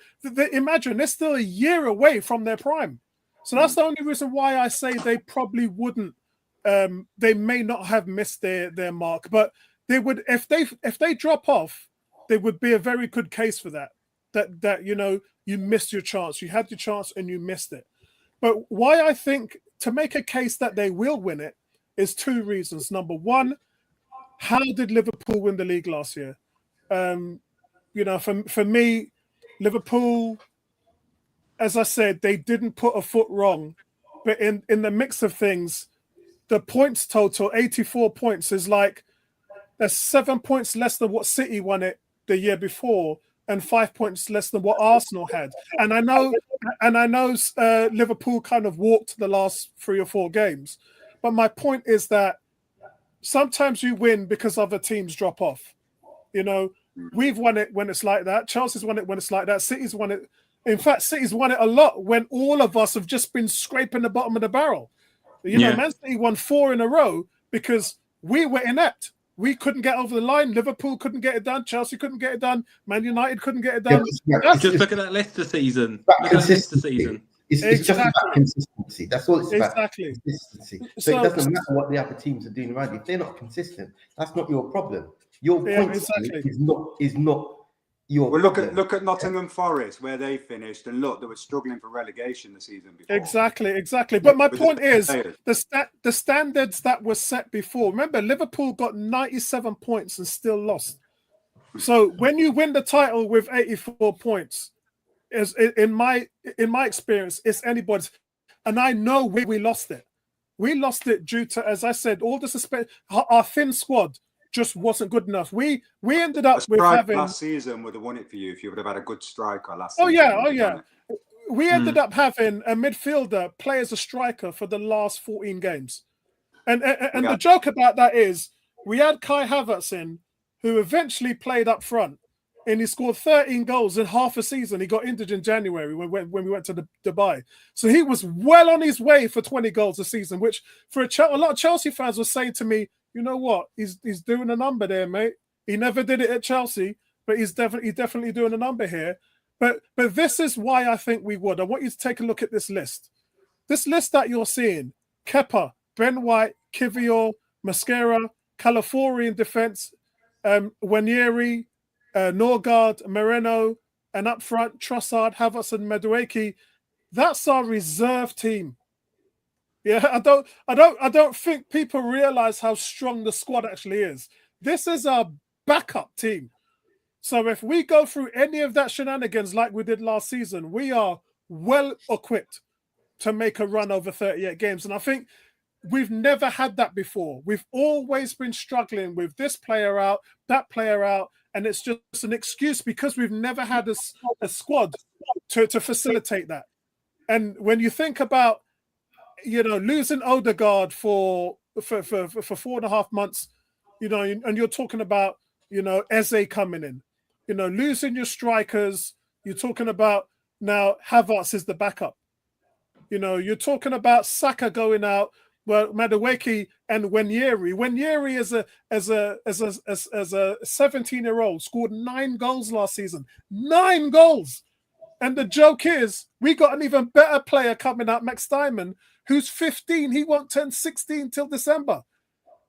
imagine they're still a year away from their prime. So that's the only reason why I say they probably wouldn't. They may not have missed their mark, but they would, if they drop off, there would be a very good case for that. That you know, you missed your chance. You had your chance and you missed it. But why I think to make a case that they will win it is 2 reasons. Number one, how did Liverpool win the league last year? You know, for me, Liverpool, as I said, they didn't put a foot wrong. But in the mix of things, the points total, 84 points, is like that's 7 points less than what City won it the year before, and 5 points less than what Arsenal had. And I know Liverpool kind of walked the last 3 or 4 games. But my point is that sometimes you win because other teams drop off. You know, we've won it when it's like that. Chelsea's won it when it's like that. City's won it. In fact, City's won it a lot when all of us have just been scraping the bottom of the barrel. You know, Man City won 4 in a row because we were inept. We couldn't get over the line. Liverpool couldn't get it done. Chelsea couldn't get it done. Man United couldn't get it done. Just look at that Leicester season. It's just about consistency. That's all it's about. Exactly. Consistency. So it doesn't matter what the other teams are doing around you. If they're not consistent, that's not your problem. Your point is not your problem. Look at Nottingham Forest, where they finished, and look, they were struggling for relegation the season before. Exactly. But my point is the standards that were set before. Remember, Liverpool got 97 points and still lost. So when you win the title with 84 points, is in my experience, it's anybody's. And I know where we lost it. We lost it due to, as I said, all the our thin squad just wasn't good enough. We ended up with having last season would have won it for you if you would have had a good striker last season. Oh yeah. We ended up having a midfielder play as a striker for the last 14 games. And the joke about that is we had Kai Havertz in, who eventually played up front. And he scored 13 goals in half a season. He got injured in January when we went to Dubai. So he was well on his way for 20 goals a season, which for a lot of Chelsea fans were saying to me, you know what? He's doing a number there, mate. He never did it at Chelsea, but he's definitely doing a number here. But this is why I think we would. I want you to take a look at this list. This list that you're seeing: Kepa, Ben White, Kivior, Mosquera, Calafiori in defence, Wanyeri, Norgard, Moreno, and up front, Trossard, Havertz, and Madueke. That's our reserve team. Yeah, I don't think people realise how strong the squad actually is. This is our backup team. So if we go through any of that shenanigans like we did last season, we are well equipped to make a run over 38 games. And I think we've never had that before. We've always been struggling with this player out, that player out, and it's just an excuse because we've never had a squad to facilitate that. And when you think about, losing Odegaard for 4.5 months, and you're talking about, Eze coming in, losing your strikers, you're talking about now Havertz is the backup. You're talking about Saka going out. Well, Madueke and Wanyeri. Wanyeri as a 17-year-old scored 9 goals last season. 9 goals. And the joke is we got an even better player coming out, Max Diamond, who's 15. He won't turn 16 till December.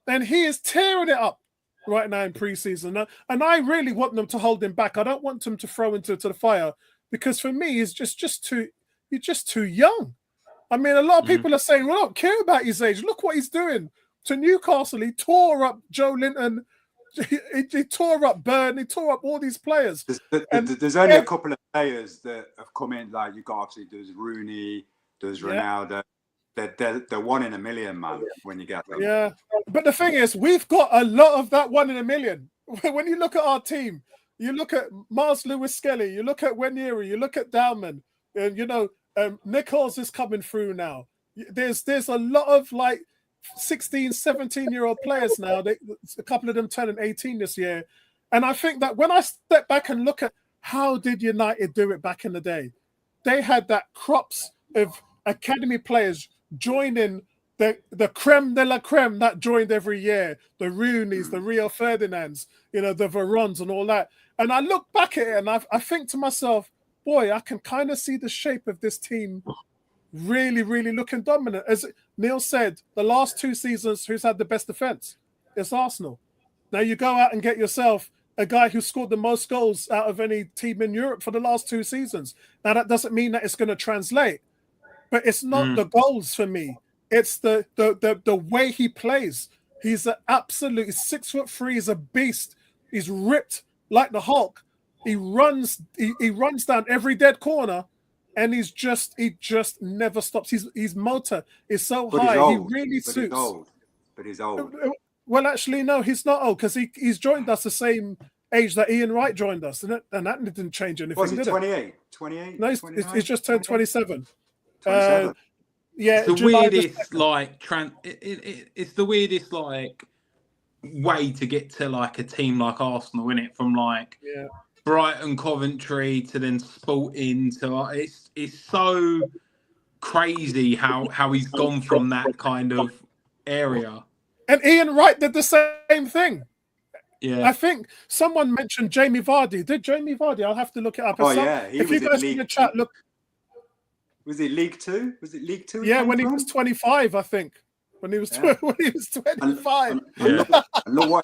And he is tearing it up right now in preseason. And I really want them to hold him back. I don't want him to throw into the fire because for me, he's just too young. I mean, a lot of people are saying, well, I don't care about his age. Look what he's doing to Newcastle. He tore up Joe Linton. He tore up Burn. He tore up all these players. There's only a couple of players that have come in. Like you got obviously there's Rooney, there's Ronaldo. They're 1 in a million, man. When you get them. Yeah, but the thing is, we've got a lot of that 1 in a million. When you look at our team, you look at Miles Lewis-Skelly, you look at Wanyeri, you look at Dowman, and Nichols is coming through now. There's a lot of like 16, 17-year-old players now. A couple of them turning 18 this year. And I think that when I step back and look at how did United do it back in the day, they had that crops of academy players joining the creme de la creme that joined every year. The Rooneys, the Rio Ferdinands, the Verons and all that. And I look back at it and I think to myself, boy, I can kind of see the shape of this team really, really looking dominant. As Neil said, the last 2 seasons, who's had the best defense? It's Arsenal. Now you go out and get yourself a guy who scored the most goals out of any team in Europe for the last 2 seasons. Now that doesn't mean that it's going to translate, but it's not the goals for me. It's the way he plays. He's an absolute 6'3", he's a beast. He's ripped like the Hulk. He runs down every dead corner, and he just never stops. His motor is so high. He really suits. But he's old. Well, actually, no, he's not old because he's joined us the same age that Ian Wright joined us, and that didn't change anything. Was he 28? 28? No, he's just turned 27. 27. Yeah, it's the weirdest it's the weirdest way to get to like a team like Arsenal, isn't it? From Brighton, Coventry to then Sporting to it's so crazy how he's gone from that kind of area. And Ian Wright did the same thing. Yeah, I think someone mentioned Jamie Vardy. Did Jamie Vardy? I'll have to look it up. If you guys in the chat look. Was it League Two? Was it League Two? Yeah, when he was 25, I think. When he was 25. Look what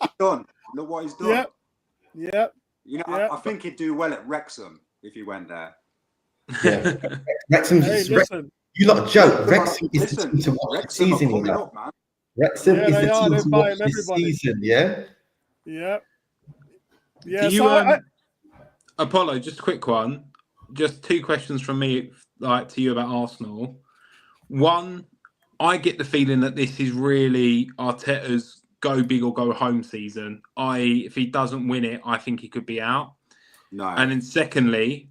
he's done. Look what he's done. Yeah. I think he'd do well at Wrexham if he went there. Yeah. Wrexham's you lot joke. Wrexham is the team to watch this season, you know. Wrexham is the team to watch this season, yeah? Yeah. Do you, Apollo, just a quick one. Just 2 questions from me to you about Arsenal. One, I get the feeling that this is really Arteta's go big or go home season. If he doesn't win it, I think he could be out. No. And then secondly,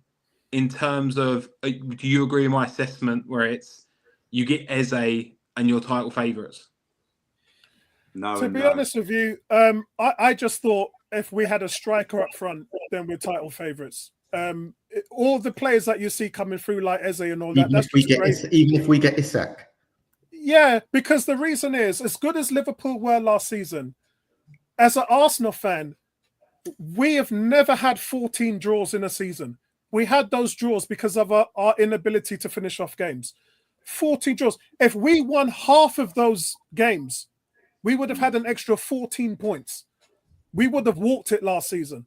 in terms of, do you agree with my assessment where it's you get Eze and your title favourites? No. To be honest with you, I just thought if we had a striker up front, then we're title favourites. All the players that you see coming through like Eze and all that, even if we get Isak. Yeah, because the reason is, as good as Liverpool were last season, as an Arsenal fan, we have never had 14 draws in a season. We had those draws because of our inability to finish off games. 14 draws. If we won half of those games, we would have had an extra 14 points. We would have walked it last season.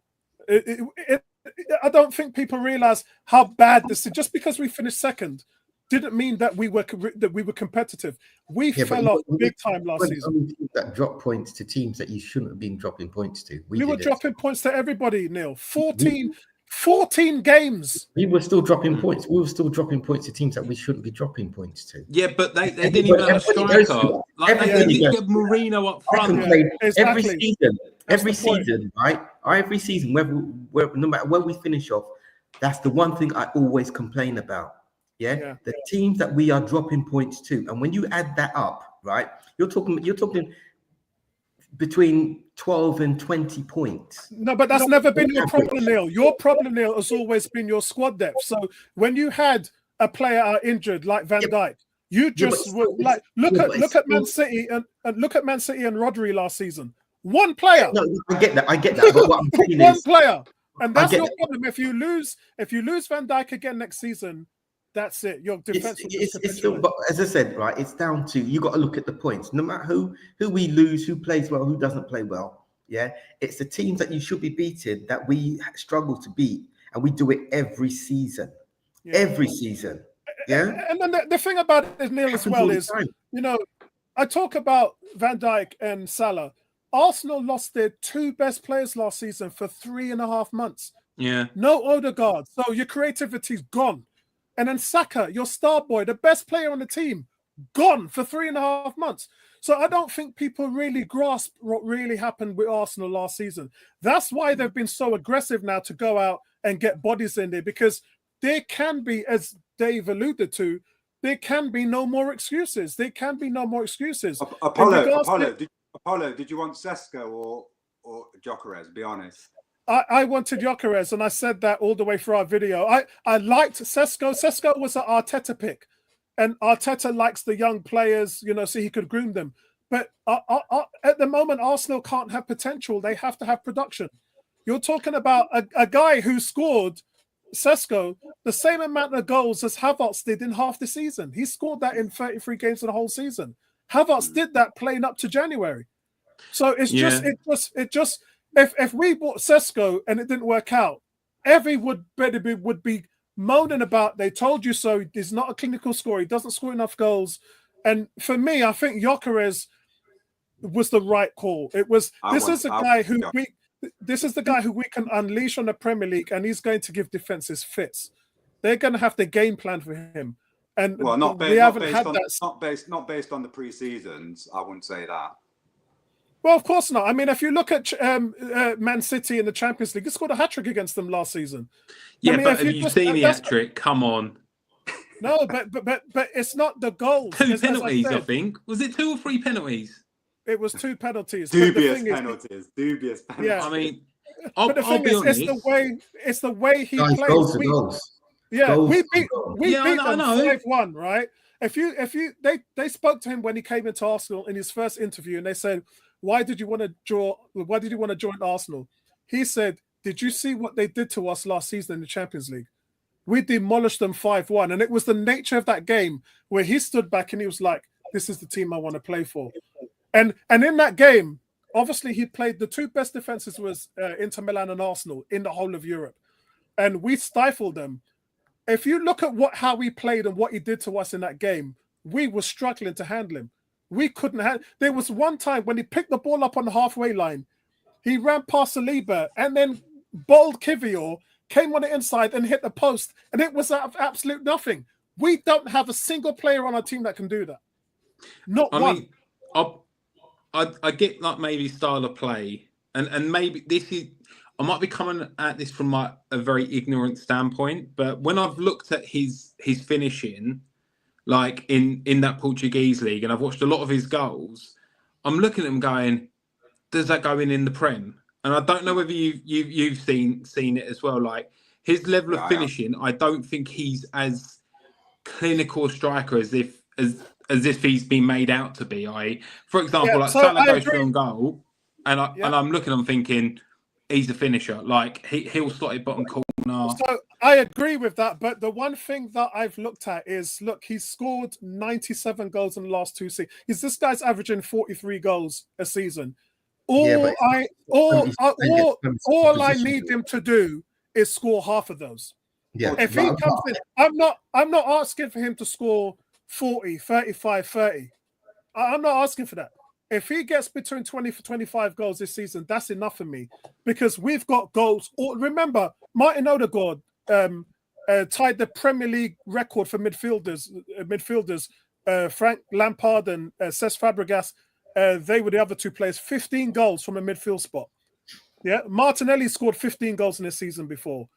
I don't think people realize how bad this is. Just because we finished second didn't mean that we were competitive. We fell off big time last season. That drop points to teams that you shouldn't have been dropping points to. We were dropping points to everybody, Neil. 14 games. We were still dropping points. We were still dropping points to teams that we shouldn't be dropping points to. Yeah, but they didn't even have a striker. Like they didn't get Marino up front. Every season, right? Every season, no matter where we finish off, that's the one thing I always complain about. Yeah, the teams that we are dropping points to, and when you add that up, right, you're talking between 12 and 20 points. No, but that's never been your problem, Neil. Your problem, Neil, has always been your squad depth. So when you had a player injured like Van Dijk, you just look at Man City and look at Man City and Rodri last season. One player. No, I get that. But what I'm saying one player, and that's your problem. If you lose Van Dijk again next season, that's it. Your defense. It's still, but as I said, right, it's down to you got to look at the points. No matter who we lose, who plays well, who doesn't play well. Yeah, it's the teams that you should be beating that we struggle to beat, and we do it every season. Yeah. Every season. Yeah. And then the thing about it, Neil, as well is, I talk about Van Dijk and Salah. Arsenal lost their two best players last season for 3.5 months. Yeah. No Odegaard. So your creativity's gone. And then Saka, your star boy, the best player on the team, gone for 3.5 months. So I don't think people really grasp what really happened with Arsenal last season. That's why they've been so aggressive now to go out and get bodies in there, because there can be, as Dave alluded to, there can be no more excuses. There can be no more excuses. Apollo, did you want Sesko or Gyökeres? Be honest. I wanted Gyökeres, and I said that all the way through our video. I liked Sesko. Sesko was an Arteta pick, and Arteta likes the young players, so he could groom them. But at the moment, Arsenal can't have potential. They have to have production. You're talking about a guy who scored, Sesko, the same amount of goals as Havertz did in half the season. He scored that in 33 games in the whole season. Havertz did that playing up to January. So it's just if we bought Sesko and it didn't work out, would be moaning about they told you so. He's not a clinical scorer. He doesn't score enough goals. And for me, I think Gyökeres was the right call. This is the guy who we can unleash on the Premier League, and he's going to give defenses fits. They're going to have the game plan for him. And not based on the pre-seasons. I wouldn't say that. Well, of course not. I mean, if you look at Man City in the Champions League, he scored a hat-trick against them last season. Yeah, but have you seen the hat-trick? Come on. No, but it's not the goals. 2 penalties, I think. Was it 2 or 3 penalties? It was 2 penalties. Dubious penalties. Yeah. I mean, I'll be honest. It's the way he plays. Goals. Yeah, we beat them 5-1, right? They spoke to him when he came into Arsenal in his first interview, and they said, why did you want to join Arsenal? He said, did you see what they did to us last season in the Champions League? We demolished them 5-1. And it was the nature of that game where he stood back and he was like, this is the team I want to play for. And in that game, obviously he played the 2 best defenses was Inter Milan and Arsenal in the whole of Europe. And we stifled them. If you look at how we played and what he did to us in that game, we were struggling to handle him. We couldn't handle. There was one time when he picked the ball up on the halfway line, he ran past Saliba and then bowled Kivior, came on the inside and hit the post, and it was out of absolute nothing. We don't have a single player on our team that can do that. Not one. Mean, I get like maybe style of play, and maybe this is. I might be coming at this from a very ignorant standpoint, but when I've looked at his finishing, like in that Portuguese league, and I've watched a lot of his goals, I'm looking at him going, does that go in the Prem? And I don't know whether you've seen it as well. Like his level of finishing, I don't think he's as clinical a striker as if he's been made out to be. For example, Salah goes through on goal, and I'm looking, I'm thinking, he's a finisher. Like he'll slot it bottom corner nah. So I agree with that, but the one thing that I've looked at is, look, he's scored 97 goals in the last 2 seasons. This guy's averaging 43 goals a season. All I need him to do is score half of those. Yeah. If he comes in, I'm not asking for him to score 40, 35, 30. I'm not asking for that. If he gets between 20 to 25 goals this season, that's enough for me, because we've got goals. Remember, Martin Odegaard tied the Premier League record for midfielders. Frank Lampard and Cesc Fabregas, they were the other two players. 15 goals from a midfield spot. Yeah, Martinelli scored 15 goals in this season before.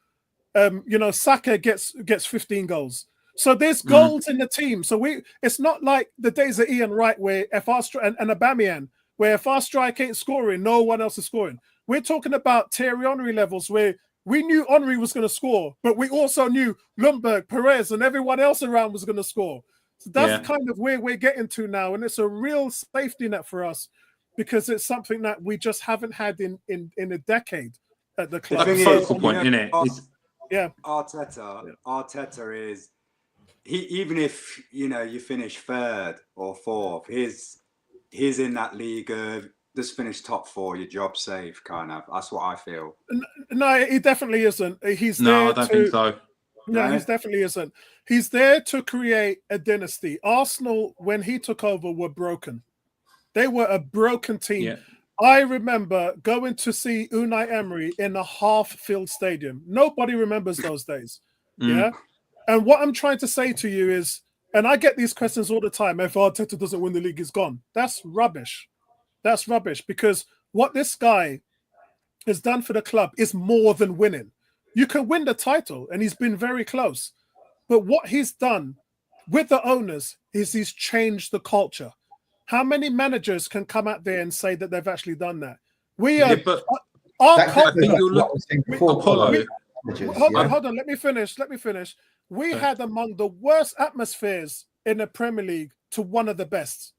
Saka gets 15 goals. So there's goals in the team. So it's not like the days of Ian Wright where and Aubameyang, where if our strike ain't scoring, no one else is scoring. We're talking about Thierry Henry levels where we knew Henry was going to score, but we also knew Ljungberg, Perez, and everyone else around was going to score. So that's kind of where we're getting to now, and it's a real safety net for us because it's something that we just haven't had in a decade at the club. That's a focal point, isn't it? Arteta is. Even if you finish third or fourth, he's in that league of just finish top four, your job's safe, kind of. That's what I feel. No, he definitely isn't. I don't think so. No, he definitely isn't. He's there to create a dynasty. Arsenal, when he took over, were broken. They were a broken team. Yeah. I remember going to see Unai Emery in a half-filled stadium. Nobody remembers those days. Yeah. And what I'm trying to say to you is, and I get these questions all the time, if Arteta doesn't win the league, he's gone. That's rubbish. That's rubbish, because what this guy has done for the club is more than winning. You can win the title, and he's been very close. But what he's done with the owners is he's changed the culture. How many managers can come out there and say that they've actually done that? Hold on, let me finish. We had among the worst atmospheres in the Premier League to one of the best.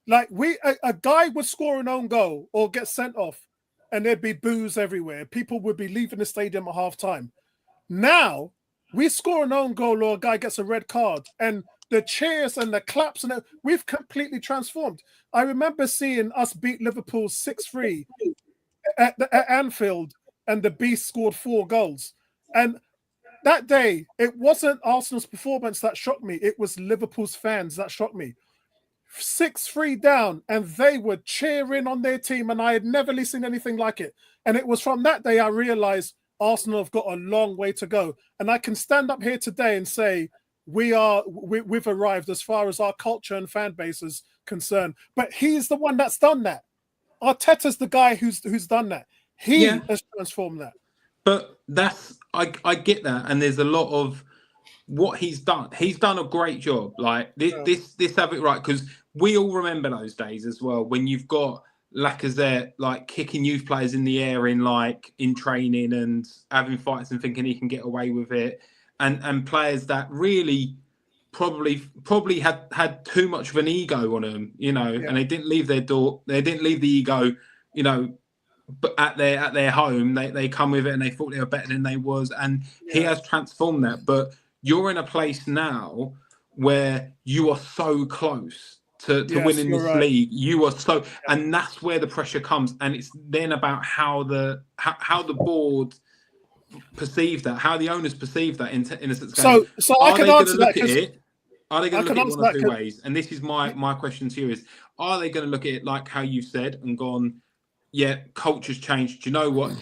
Like a guy would score an own goal or get sent off, and there'd be boos everywhere. People would be leaving the stadium at half-time. Now we score an own goal or a guy gets a red card, and the cheers and the claps and we've completely transformed. I remember seeing us beat Liverpool 6-3 at Anfield, and the Beast scored 4 goals. And that day, it wasn't Arsenal's performance that shocked me. It was Liverpool's fans that shocked me. 6-3 down, and they were cheering on their team, and I had never seen anything like it. And it was from that day I realized Arsenal have got a long way to go. And I can stand up here today and say we've arrived as far as our culture and fan base is concerned. But he's the one that's done that. Arteta's the guy who's done that. He has transformed that. But I get that, and there's a lot of what he's done. He's done a great job. Like this have it right, because we all remember those days as well when you've got Lacazette like kicking youth players in the air in training and having fights and thinking he can get away with it, and players that really probably had too much of an ego on them, and they didn't leave their door. They didn't leave the ego, but at their home, they come with it and they thought they were better than they was. And he has transformed that. But you're in a place now where you are so close to winning this league. You are so, and that's where the pressure comes. And it's then about how the board perceive that, how the owners perceive that in a sense. So I can answer that. Are they going to look at it one of 2 ways? And this is my question to you is, are they going to look at it like how you said and gone, yeah, culture's changed. Do you know what?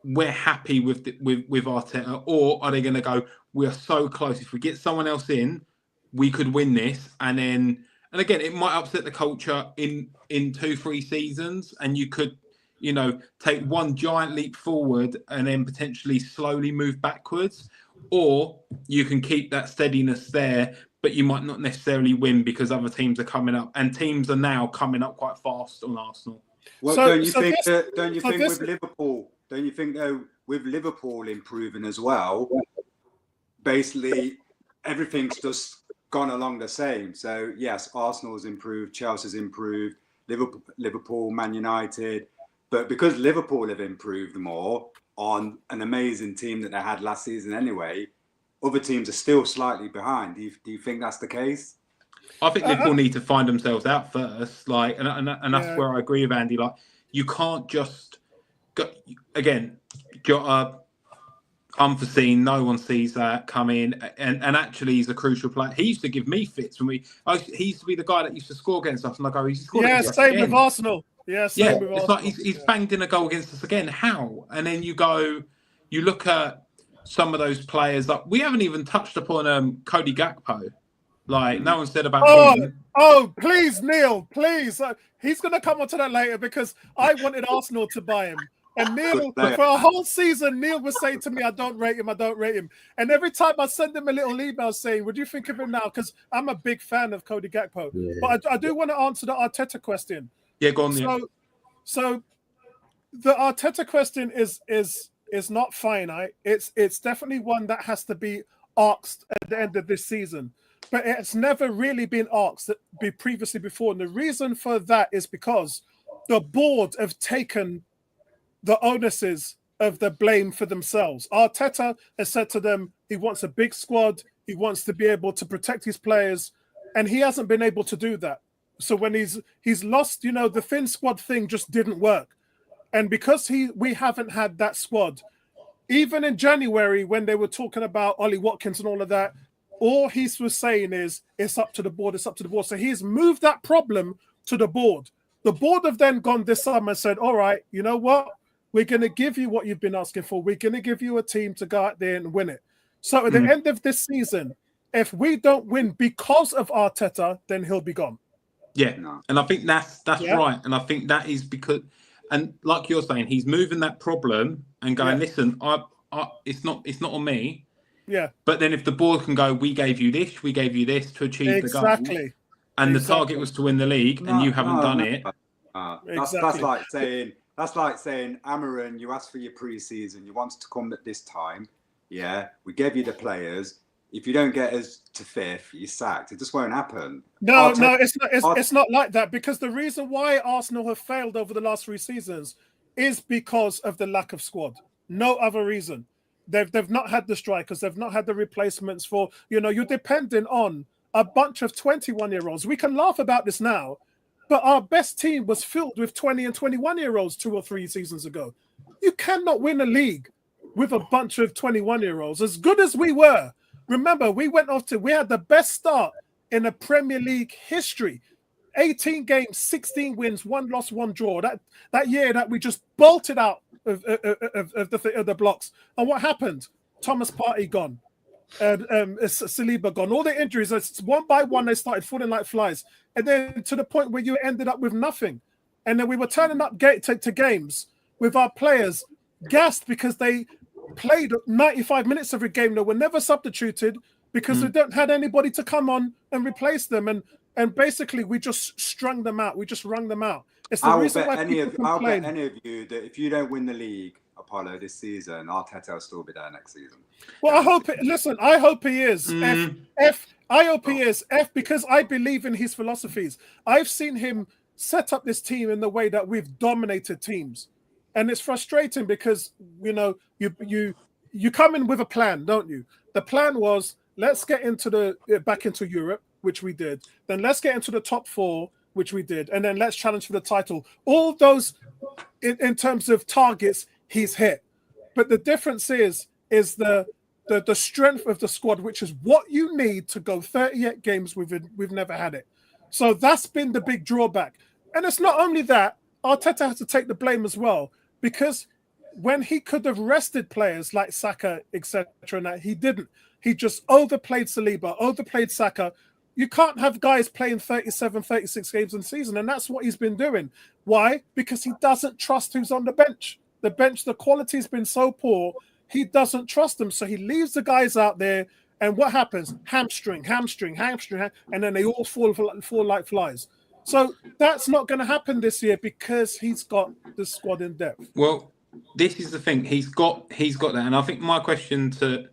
We're happy with Arteta, or are they going to go, we're so close. If we get someone else in, we could win this. And again, it might upset the culture in 2-3 seasons, and you could, take one giant leap forward and then potentially slowly move backwards, or you can keep that steadiness there, but you might not necessarily win because other teams are coming up, and teams are now coming up quite fast on Arsenal. Well, don't you think with Liverpool? Don't you think though with Liverpool improving as well? Basically, everything's just gone along the same. So yes, Arsenal's improved, Chelsea's improved, Liverpool, Man United, but because Liverpool have improved more, on an amazing team that they had last season anyway, other teams are still slightly behind. Do you think that's the case? I think Liverpool need to find themselves out first. Like, and that's where I agree with Andy. Like, you can't just go again. Jota, unforeseen. No one sees that coming, and actually, he's a crucial player. He used to give me fits when he used to be the guy that used to score against us, and I go, he's scored. Yeah, same with Arsenal. Yeah, same with it's Arsenal. like he's banged in a goal against us again. How? And then you look at some of those players that we haven't even touched upon. Cody Gakpo. Like, no one said about him. Oh, please, Neil, please. He's going to come onto that later because I wanted Arsenal to buy him. And Neil, for a whole season, Neil was saying to me, I don't rate him. And every time I send him a little email saying, what do you think of him now? Because I'm a big fan of Cody Gakpo. Yeah. But I do want to answer the Arteta question. Yeah, go on. So the Arteta question is not finite. It's definitely one that has to be asked at the end of this season. But it's never really been asked previously before. And the reason for that is because the board have taken the onuses of the blame for themselves. Arteta has said to them he wants a big squad. He wants to be able to protect his players. And he hasn't been able to do that. So when he's lost, the thin squad thing just didn't work. And because we haven't had that squad, even in January when they were talking about Ollie Watkins and all of that, all he was saying is, it's up to the board, it's up to the board. So he's moved that problem to the board. The board have then gone this summer and said, all right, you know what? We're going to give you what you've been asking for. We're going to give you a team to go out there and win it. So at the end of this season, if we don't win because of Arteta, then he'll be gone. Yeah, and I think that's right. And I think that is because, and like you're saying, he's moving that problem and going, listen, it's not on me. Yeah. But then if the board can go, we gave you this to achieve the goal. And the target was to win the league, and you haven't done it. That's like saying, Amarin, you asked for your pre-season, you wanted to come at this time. Yeah, we gave you the players. If you don't get us to fifth, you're sacked. It just won't happen. No, it's not like that, because the reason why Arsenal have failed over the last 3 seasons is because of the lack of squad. No other reason. They've not had the strikers. They've not had the replacements for, you're depending on a bunch of 21-year-olds. We can laugh about this now, but our best team was filled with 20 and 21-year-olds 2 or 3 seasons ago. You cannot win a league with a bunch of 21-year-olds. As good as we were, remember, we had the best start in the Premier League history. 18 games, 16 wins, 1 loss, 1 draw. That year that we just bolted out of the blocks. And what happened? Thomas Partey gone. Saliba gone. All the injuries, one by one, they started falling like flies. And then to the point where you ended up with nothing. And then we were turning up to games with our players gassed because they played 95 minutes every game. They were never substituted because they don't had anybody to come on and replace them. And basically, we just strung them out. We just wrung them out. It's the reason why I'll bet any of you that if you don't win the league, Apollo, this season, Arteta will still be there next season. Well, I hope he is. I hope he is. Because I believe in his philosophies. I've seen him set up this team in the way that we've dominated teams. And it's frustrating because, you come in with a plan, don't you? The plan was, let's get back into Europe, which we did. Then let's get into the top 4, which we did. And then let's challenge for the title. All those, in terms of targets, he's hit. But the difference is the strength of the squad, which is what you need to go 38 games. We've never had it. So that's been the big drawback. And it's not only that, Arteta has to take the blame as well, because when he could have rested players like Saka, etc., and that, he didn't. He just overplayed Saliba, overplayed Saka. You can't have guys playing 37, 36 games in the season, and that's what he's been doing. Why? Because he doesn't trust who's on the bench. The quality has been so poor, he doesn't trust them. So he leaves the guys out there, and what happens? Hamstring, and then they all fall like flies. So that's not going to happen this year because he's got the squad in depth. Well, this is the thing. He's got that. And I think my question to,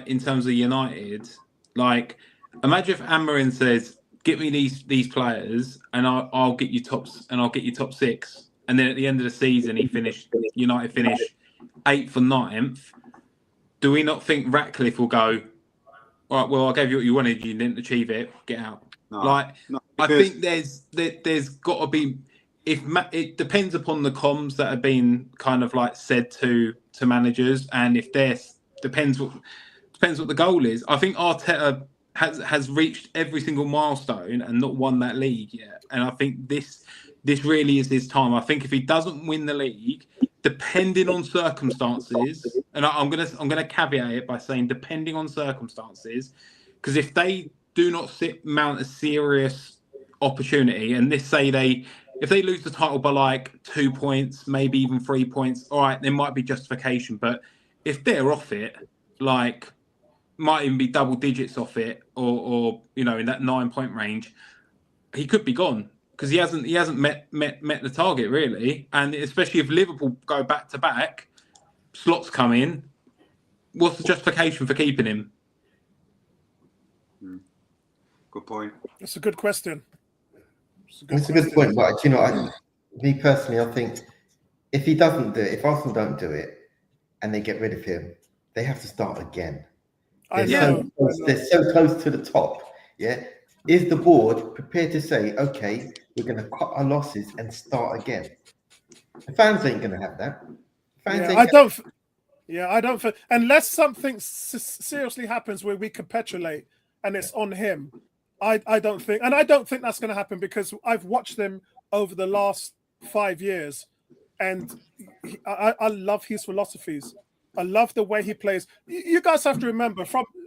in terms of United, imagine if Amarin says, "Get me these players, and I'll get you tops, and I'll get you top 6." And then at the end of the season, United finish 8th or 9th, do we not think Ratcliffe will go, all right, well, I gave you what you wanted, you didn't achieve it, get out? No, I because think there's got to be, it depends upon the comms that have been kind of like said to managers, and if depends what the goal is. I think Arteta has reached every single milestone and not won that league yet, and I think this really is his time. I think if he doesn't win the league, depending on circumstances, and I'm gonna caveat it by saying depending on circumstances, because if they do not mount a serious opportunity, and if they lose the title by like 2 points, maybe even 3 points, all right, there might be justification. But if they're off it, like might even be double digits off it, or in that 9-point range, he could be gone because he hasn't met the target really. And especially if Liverpool go back to back, slots come in. What's the justification for keeping him? Good point. That's a good question. It's a good point, but me personally, I think if he doesn't do it, if Arsenal don't do it, and they get rid of him, they have to start again. They're so close to the top. Yeah, is the board prepared to say, okay, we're going to cut our losses and start again? The fans ain't going to have that. I don't. Unless something seriously happens where we capitulate and it's on him. I don't think that's going to happen because I've watched him over the last 5 years, and I love his philosophies. I love the way he plays. You guys have to remember,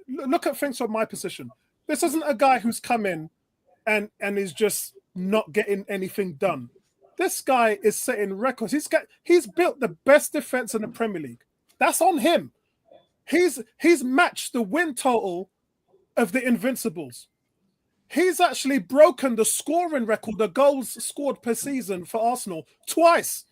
look at things from my position. This isn't a guy who's come in and is just not getting anything done. This guy is setting records. He's built the best defense in the Premier League. That's on him. He's matched the win total of the Invincibles. He's actually broken the scoring record, the goals scored per season for Arsenal twice.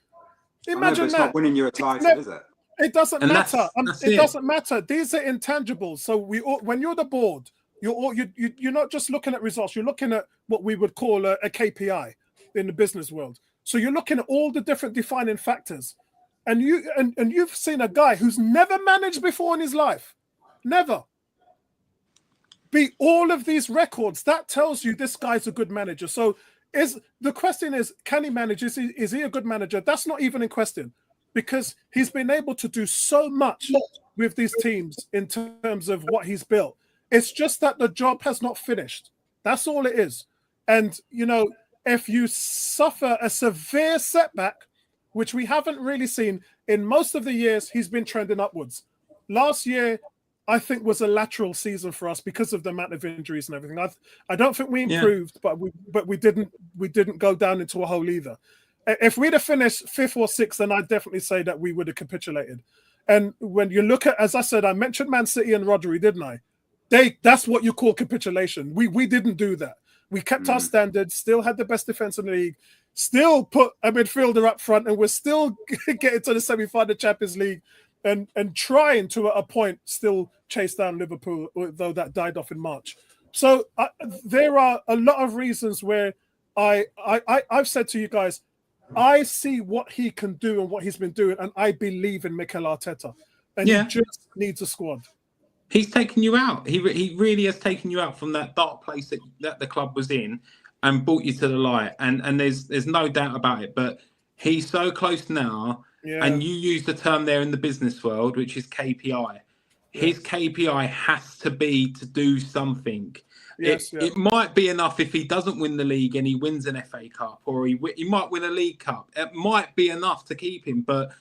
Imagine it's that. Not winning you a title, is it? It doesn't matter. It doesn't matter. These are intangibles. So when you're the board, you're not just looking at results. You're looking at what we would call a KPI in the business world. So you're looking at all the different defining factors, and you've seen a guy who's never managed before in his life, never. Beat all of these records. That tells you this guy's a good manager. So the question is, can he manage? Is he a good manager? That's not even in question, because he's been able to do so much with these teams in terms of what he's built. It's just that the job has not finished. That's all it is. And, if you suffer a severe setback, which we haven't really seen in most of the years, he's been trending upwards. Last year, I think, was a lateral season for us because of the amount of injuries and everything. I don't think we improved, but we didn't go down into a hole either. If we'd have finished 5th or 6th, then I'd definitely say that we would have capitulated. And when you look at, as I said, I mentioned Man City and Rodri, didn't I? That's what you call capitulation. We didn't do that. We kept our standards, still had the best defense in the league, still put a midfielder up front, and we're still getting to the semi-final Champions League and trying to, at a point, still chase down Liverpool, though that died off in March. So there are a lot of reasons where I've said to you guys, I see what he can do and what he's been doing, and I believe in Mikel Arteta. And he just needs a squad. He's taken you out. He really has taken you out from that dark place that the club was in and brought you to the light. And there's no doubt about it. But he's so close now. Yeah. And you use the term there in the business world, which is KPI. His KPI has to be to do something. It might be enough if he doesn't win the league and he wins an FA Cup, or he might win a League Cup. It might be enough to keep him, but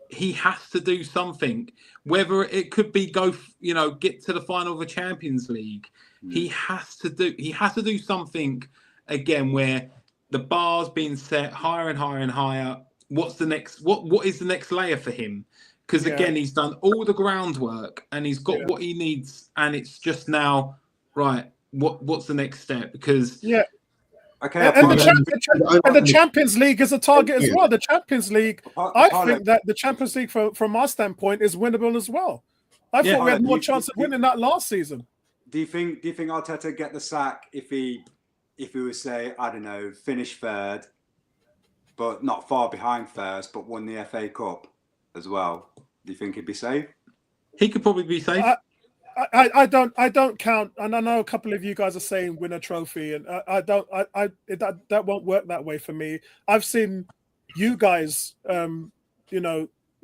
he has to do something. Whether it could be get to the final of a Champions League, he has to do something again where the bar's being set higher and higher and higher. What's the next? What is the next layer for him? Because again, he's done all the groundwork and he's got what he needs, and it's just now right. What's the next step? Because okay, and the Champions League is a target as well. The Champions League, I think that the Champions League, from our standpoint, is winnable as well. I thought we had more chance of winning that last season. Do you think Arteta get the sack if he was, say, I don't know, finish 3rd, but not far behind first, but won the FA Cup as well? Do you think he'd be safe? He could probably be safe. I don't count, and I know a couple of you guys are saying win a trophy, and that won't work that way for me. I've seen you guys,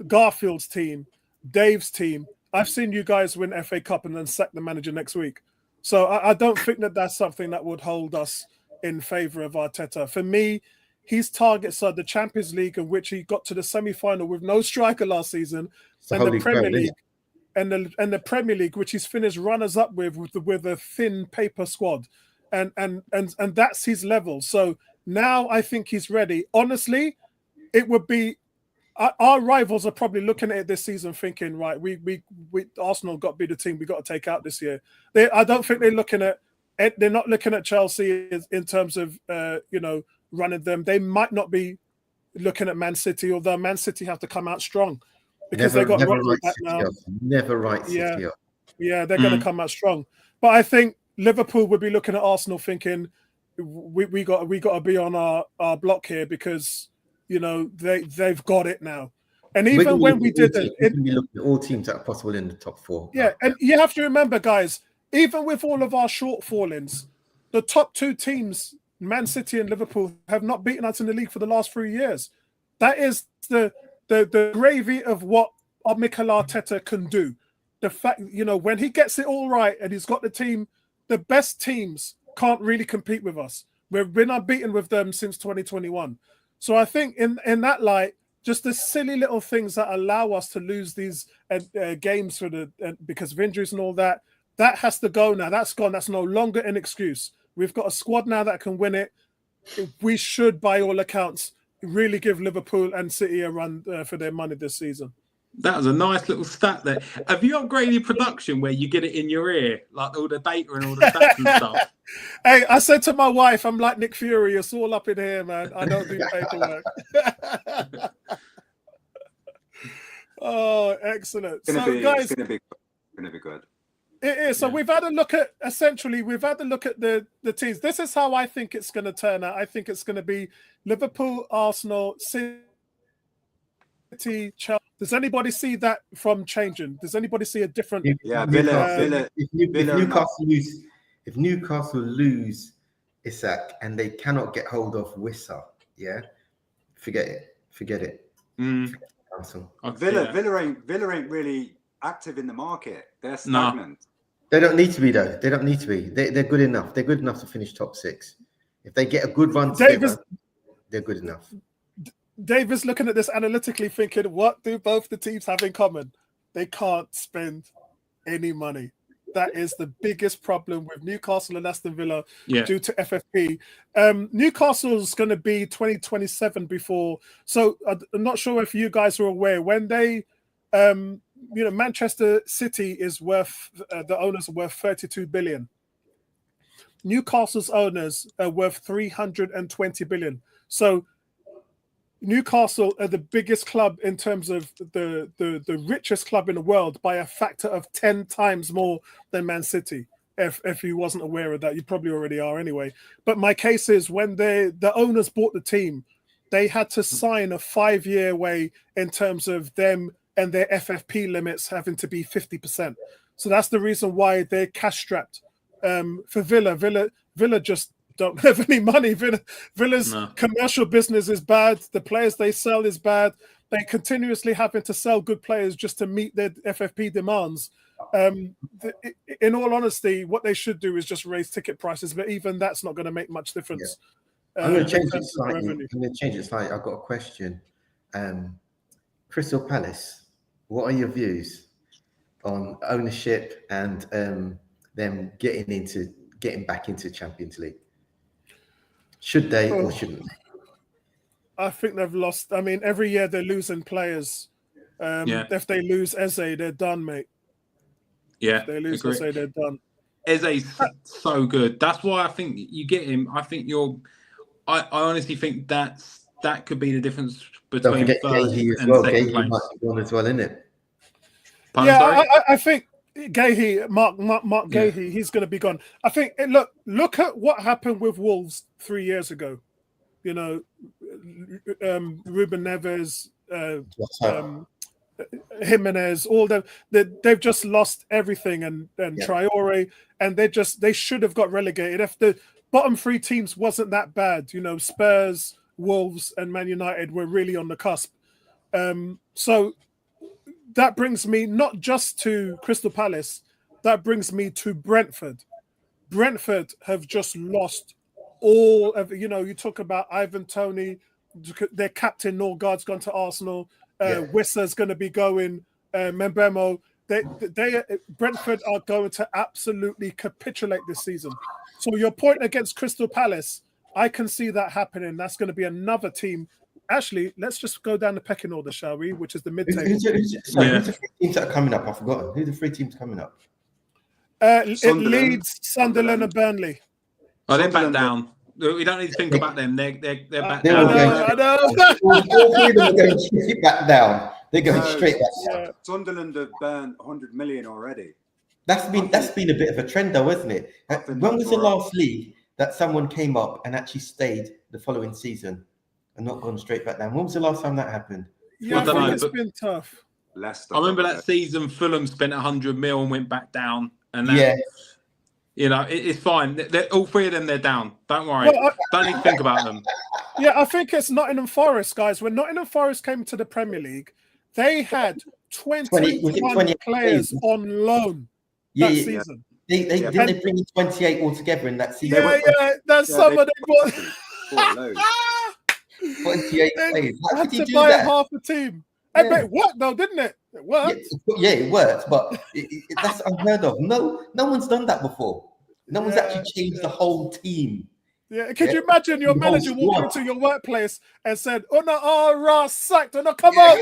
Garfield's team, Dave's team. I've seen you guys win FA Cup and then sack the manager next week. So I don't think that's something that would hold us in favour of Arteta. For me, his targets are the Champions League, in which he got to the semi-final with no striker last season, and the Premier League. And the Premier League, which he's finished runners-up with a thin paper squad, and that's his level. So now I think he's ready. Honestly, it would be our rivals are probably looking at it this season, thinking, right, we Arsenal got to be the team we got to take out this year. I don't think they're not looking at Chelsea in terms of running them. They might not be looking at Man City, although Man City have to come out strong. Because they got Rodri back now. Never right City up. Yeah, they're going to come out strong. But I think Liverpool would be looking at Arsenal thinking we got to be on our block here, because they've got it now. And even when we did it, we look at all teams that are possible in the top four. Yeah, and you have to remember, guys, even with all of our shortfallings, the top two teams, Man City and Liverpool, have not beaten us in the league for the last 3 years. That is the gravy of what Mikel Arteta can do. The fact, when he gets it all right and he's got the team, the best teams can't really compete with us. We've been unbeaten with them since 2021. So I think in that light, just the silly little things that allow us to lose these games because of injuries and all that, that has to go now. That's gone. That's no longer an excuse. We've got a squad now that can win it. We should, by all accounts, really give Liverpool and City a run for their money this season. That was a nice little stat there. Have you upgraded production where you get it in your ear, like all the data and all the stats and stuff? Hey, I said to my wife, I'm like Nick Fury. It's all up in here, man. I don't do paperwork. Oh, excellent. It's going to be good. It is. So we've had a look at the teams. This is how I think it's going to turn out. I think it's going to be Liverpool, Arsenal, City, Chelsea. Does anybody see that from changing? Does anybody see a different? Villa. If Newcastle lose Isak and they cannot get hold of Wissa, forget it. Villa ain't really active in the market. They're stagnant. No. They don't need to be, though. They don't need to be. They're good enough. They're good enough to finish top 6. If they get a good run together, they're good enough. Dave is looking at this analytically, thinking, what do both the teams have in common? They can't spend any money. That is the biggest problem with Newcastle and Aston Villa due to FFP. Newcastle's going to be 2027 before. So I'm not sure if you guys are aware, when they... Manchester City is worth, the owners are worth 32 billion. Newcastle's owners are worth 320 billion. So Newcastle are the biggest club in terms of the richest club in the world by a factor of 10 times more than Man City. If you wasn't aware of that, you probably already are anyway. But my case is, when the owners bought the team, they had to sign a 5-year way in terms of them and their FFP limits having to be 50%. So that's the reason why they're cash strapped. For Villa just don't have any money. Villa's commercial business is bad. The players they sell is bad. They continuously having to sell good players just to meet their FFP demands. In all honesty, what they should do is just raise ticket prices, but even that's not going to make much difference. I'm going to change it slightly. I've got a question. Crystal Palace, what are your views on ownership and them getting back into Champions League? Should they or shouldn't they? I think they've lost. I mean, every year they're losing players. If they lose Eze, they're done, mate. Yeah, if they lose Eze, they're done. Eze's so good. That's why I think you get him. I think I honestly think that could be the difference between first and second place. Might be gone as well, isn't it? I think Gahey, Mark Gahey, he's going to be gone. I think, look at what happened with Wolves 3 years ago. Ruben Neves, Jimenez, all they've just lost everything, and Traore, and they should have got relegated. If the bottom three teams wasn't that bad, Spurs, Wolves, and Man United were really on the cusp. So that brings me not just to Crystal Palace, that brings me to Brentford. Brentford have just lost all of, you talk about Ivan Toney, their captain Norgard's gone to Arsenal, Wissa's going to be going, Mbemo. Brentford are going to absolutely capitulate this season. So your point against Crystal Palace, I can see that happening. That's going to be another team. Actually, let's just go down the pecking order, shall we? Which is the mid-table. Who's the three teams that are coming up? I've forgotten. Who's the three teams coming up? It Leeds, Sunderland, and Burnley. Oh, they're back down. We don't need to think about them. They're back down. I know. All three of them are going straight back down. They're going straight back down. Sunderland have burned 100 million already. That's been a bit of a trend, though, isn't it? When was the last league that someone came up and actually stayed the following season and not gone straight back down? When was the last time that happened? Yeah, I think it's been tough. Leicester, I remember that season Fulham spent 100 mil and went back down. And that, it's fine. All three of them, they're down. Don't worry. Don't need to think about them. Yeah, I think it's Nottingham Forest, guys. When Nottingham Forest came to the Premier League, they had 21 players on loan that season. Didn't they bring in 28 altogether in that season? That's some of them. 28 players. They had to buy half the team. But it worked though, didn't it? It worked. Yeah, it worked, but that's unheard of. No one's done that before. No one's actually changed the whole team. Yeah, could you imagine your manager walking into your workplace and said, Ross sacked, come on.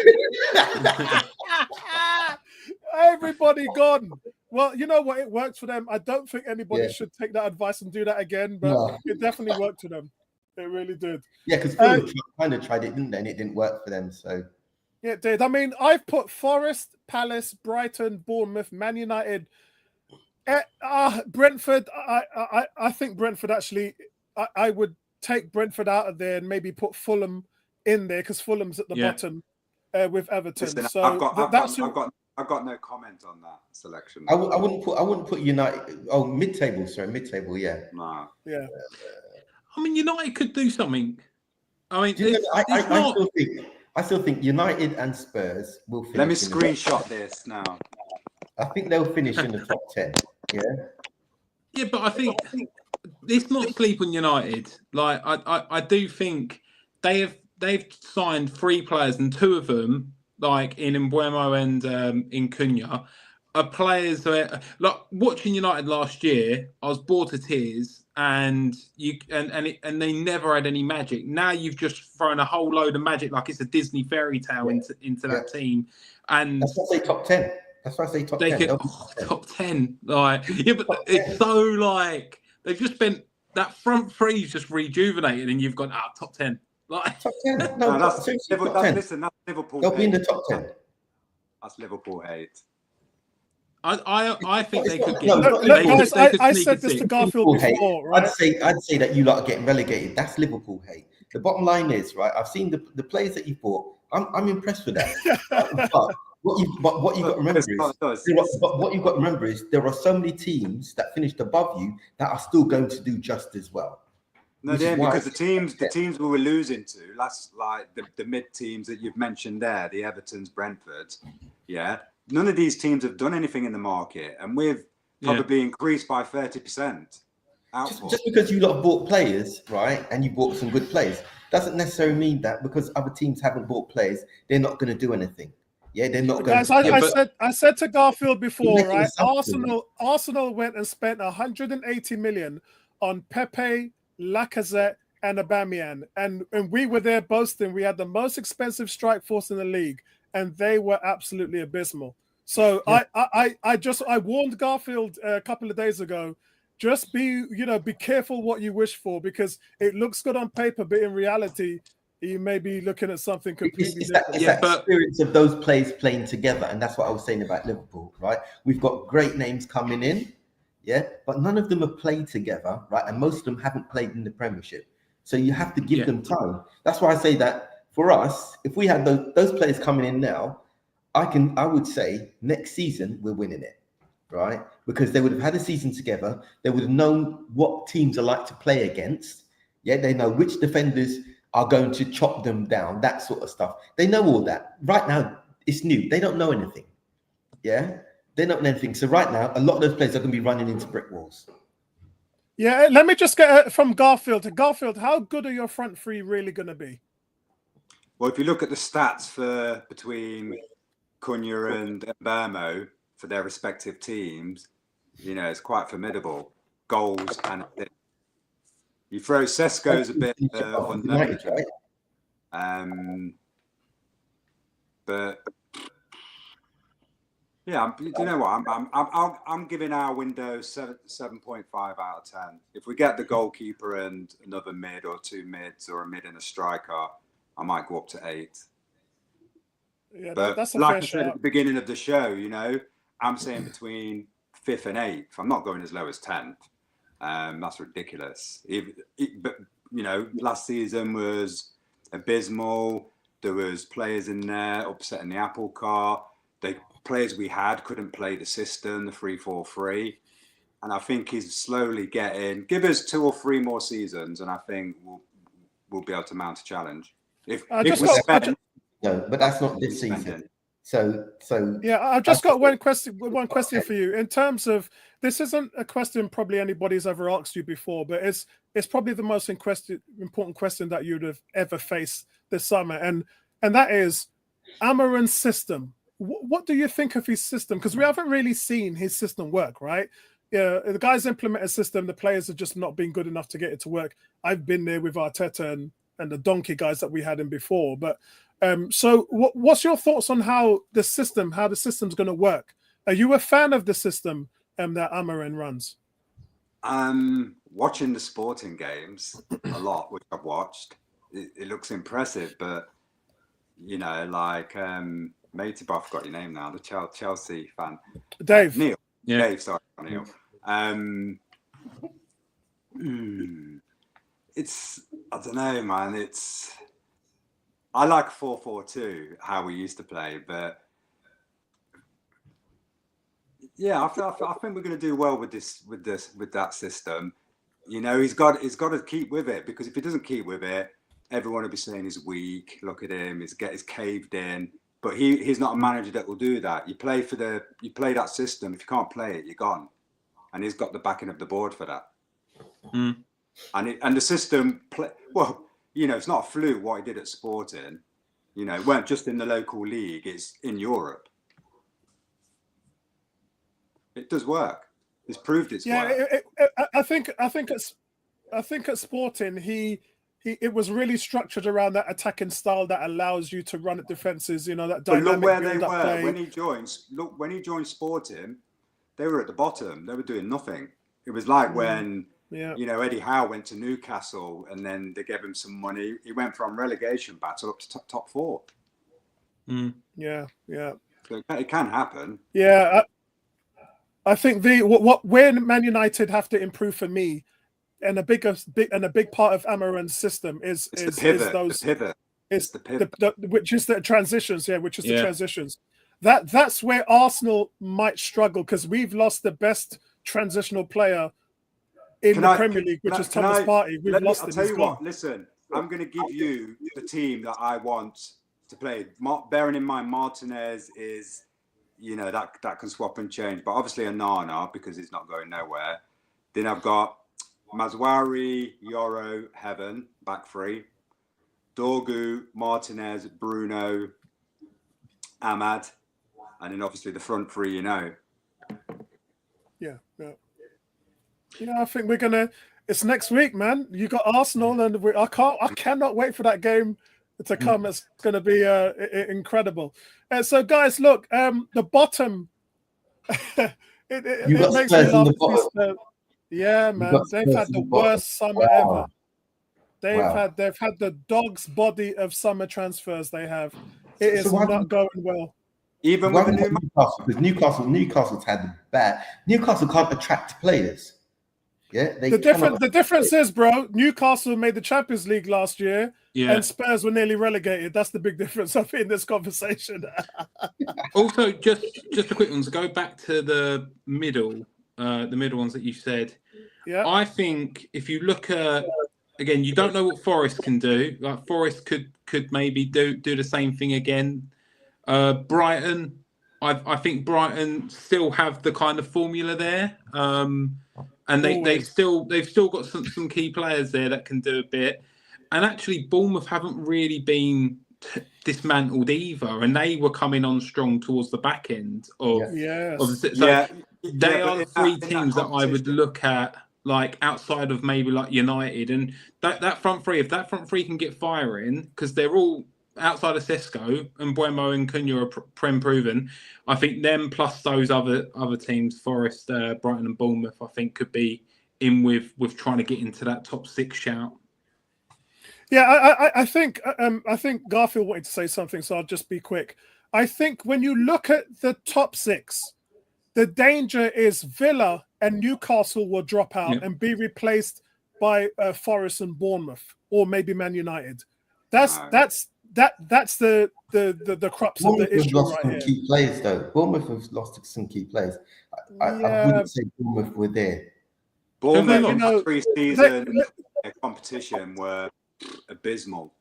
Everybody gone. Well, you know what? It worked for them. I don't think anybody should take that advice and do that again, but it definitely worked for them. It really did. Yeah, because Fulham kind of tried it, didn't they? And it didn't work for them, so... Yeah, it did. I mean, I've put Forest, Palace, Brighton, Bournemouth, Man United, Brentford. I think Brentford actually. I would take Brentford out of there and maybe put Fulham in there because Fulham's at the bottom with Everton. Listen, so I've got no comment on that selection. I wouldn't put United. Oh, mid-table. Sorry, mid-table. Yeah. No. Yeah. I mean, United could do something. I mean, I still think United and Spurs will finish. Let me screenshot this now. I think they'll finish in the top 10. Yeah. Yeah, but I think it's not sleep on United. Like I do think they've signed 3 players, and 2 of them, like in Mbeumo and in Cunha, are players that, like, watching United last year, I was bored to tears. And they never had any magic. Now you've just thrown a whole load of magic, like it's a Disney fairy tale into that team. And that's why I say top 10. That's why I say top 10. Top 10. Like, but it's so like they've just spent that front three's just rejuvenated, and you've gone top 10. Like top 10. No, that's Liverpool. They'll be in the top 10. That's Liverpool 8. I think they could get. Look, guys, I said this to Garfield before, right? I'd say that you lot are getting relegated. That's Liverpool hate. The bottom line is, right, I've seen the players that you bought. I'm impressed with that. But what you got to remember is there are so many teams that finished above you that are still going to do just as well. No, because the teams we were losing to, that's like the mid teams that you've mentioned there, the Evertons, Brentfords, none of these teams have done anything in the market, and we've probably increased by 30%. Just because you lot have bought players, right, and you bought some good players, doesn't necessarily mean that because other teams haven't bought players, they're not going to do anything. Yeah, they're not going. Guys, I said to Garfield before, right? Arsenal went and spent 180 million on Pepe, Lacazette, and Aubameyang, and we were there boasting we had the most expensive strike force in the league, and they were absolutely abysmal. So I warned Garfield a couple of days ago. Just be careful what you wish for, because it looks good on paper, but in reality, you may be looking at something completely different. It's that experience of those players playing together, and that's what I was saying about Liverpool, right? We've got great names coming in, but none of them have played together, right? And most of them haven't played in the Premiership. So you have to give them time. That's why I say that for us, if we had those players coming in now, I would say next season we're winning it, right? Because they would have had a season together. They would have known what teams are like to play against. Yeah, they know which defenders are going to chop them down, that sort of stuff. They know all that. Right now, it's new. They don't know anything. Yeah, they don't know anything. So right now, a lot of those players are going to be running into brick walls. Yeah, let me just get from Garfield. Garfield, how good are your front three really going to be? Well, if you look at the stats for between Cunha and Bermo for their respective teams, you know, it's quite formidable. Goals and you throw Sesko's a bit unknown, but yeah, do you know what? I'm giving our window 7.5 out of 10. If we get the goalkeeper and another mid or two mids or a mid and a striker, I might go up to 8. Yeah, but that's a like fair I said shout. at the beginning of the show, you know, I'm saying between 5th and 8th. I'm not going as low as 10th. That's ridiculous. But you know, last season was abysmal. There was players in there upsetting the apple cart. The players we had couldn't play the system, the 3-4-3. And I think he's slowly getting. Give us 2 or 3 more seasons, and I think we'll be able to mount a challenge. No, but that's not this season. So yeah, I've just got one question for you. In terms of, this isn't a question probably anybody's ever asked you before, but it's probably the most important question that you'd have ever faced this summer, and that is Amaran's system. What do you think of his system? Because we haven't really seen his system work, right? Yeah, the guys implement a system, the players have just not been good enough to get it to work. I've been there with Arteta and the donkey guys that we had in before, but. So what's your thoughts on how the system's going to work? Are you a fan of the system that Amaran runs? Watching the sporting games a lot, which I've watched, it looks impressive, but you know, like matey, I forgot your name now, the Chelsea fan. Dave. Neil. Yeah. Dave, sorry, Neil. It's, I don't know, man, I like 4-4-2, how we used to play, but yeah, I think we're going to do well with that system. You know, he's got to keep with it, because if he doesn't keep with it, everyone will be saying he's weak. Look at him; he's caved in. But he's not a manager that will do that. You play that system. If you can't play it, you're gone. And he's got the backing of the board for that. Mm. And the system well. You know, it's not a fluke what he did at Sporting. You know, it weren't just in the local league, it's in Europe. It does work. It's proved its work. I think at Sporting, it was really structured around that attacking style that allows you to run at defenses, you know, that dynamic. But look where they were when he joined Sporting, they were at the bottom. They were doing nothing. It was like when you know, Eddie Howe went to Newcastle and then they gave him some money. He went from relegation battle up to top 4. Mm. Yeah. So it can happen. Yeah, I think where Man United have to improve for me, and a big part of Amaran's system is the pivot. It's the pivot, which is the transitions. Yeah, which is the transitions. That's where Arsenal might struggle, because we've lost the best transitional player in the Premier League, which is Thomas Partey. We've lost him. I'll tell you what, listen, I'm going to give you the team that I want to play. Bearing in mind, Martinez is, you know, that can swap and change. But obviously Onana, because he's not going nowhere. Then I've got Mazwari, Yoro, Heaven, back 3. Dorgu, Martinez, Bruno, Ahmad. And then obviously the front 3, you know. Yeah. Yeah, I think we're gonna. It's next week, man. You got Arsenal, and I cannot wait for that game to come. It's going to be incredible. So, guys, look, the bottom. it makes me laugh. Yeah, man, they've had the worst summer ever. They've had the dog's body of summer transfers. They have. It is not going well. Even with Newcastle, because Newcastle's had the bad. Newcastle can't attract players. Yeah, the difference is, bro, Newcastle made the Champions League last year, and Spurs were nearly relegated. That's the big difference in this conversation. Also, just a quick one to go back to the middle ones that you said. Yeah, I think if you look at, again, you don't know what Forest can do. Like Forest could maybe do the same thing again. Brighton, I think Brighton still have the kind of formula there, and they've still got some key players there that can do a bit. And actually, Bournemouth haven't really been dismantled either, and they were coming on strong towards the back end of they are the three teams that I would look at, like outside of maybe like United, and that front three. If that front three can get firing, because they're all outside of Sesko and Buemo and Cunha are prem proven, I think them plus those other teams, Forest, Brighton, and Bournemouth, I think could be in with trying to get into that top 6 shout. Yeah, I think Garfield wanted to say something, so I'll just be quick. I think when you look at the top 6, the danger is Villa and Newcastle will drop out and be replaced by Forest and Bournemouth, or maybe Man United. That's the crux of the issue lost right some here. Key players though. Bournemouth have lost some key players. I wouldn't say Bournemouth were there. Bournemouth pre-season competition were abysmal.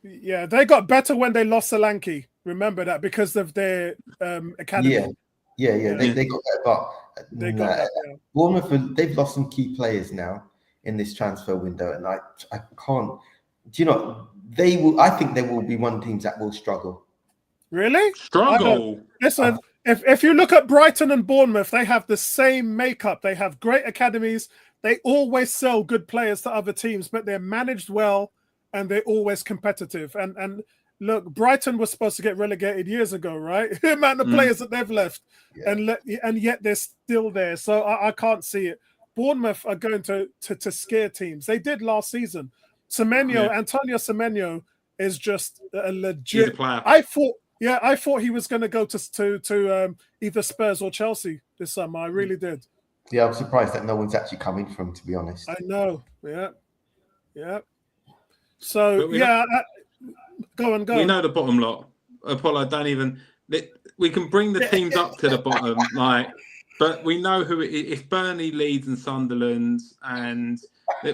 Yeah, they got better when they lost Solanke. Remember that, because of their academy. Yeah. They got better, but Bournemouth, they've lost some key players now in this transfer window, and I can't. Do you know they will? I think they will be one of the teams that will struggle. Really? Struggle. Listen, if you look at Brighton and Bournemouth, they have the same makeup. They have great academies. They always sell good players to other teams, but they're managed well and they're always competitive. And look, Brighton was supposed to get relegated years ago, right? The amount of players that they've left, and yet they're still there. So I can't see it. Bournemouth are going to scare teams. They did last season. Antonio Semenyo is just a legit. He's a player. I thought he was going to go to either Spurs or Chelsea this summer. I really did. Yeah, I'm surprised that no one's actually coming from, to be honest. I know. Yeah. So go on. We know the bottom lot. Apollo, don't even. We can bring the teams up to the bottom, but we know who it is. It's Burnley, Leeds, and Sunderland, and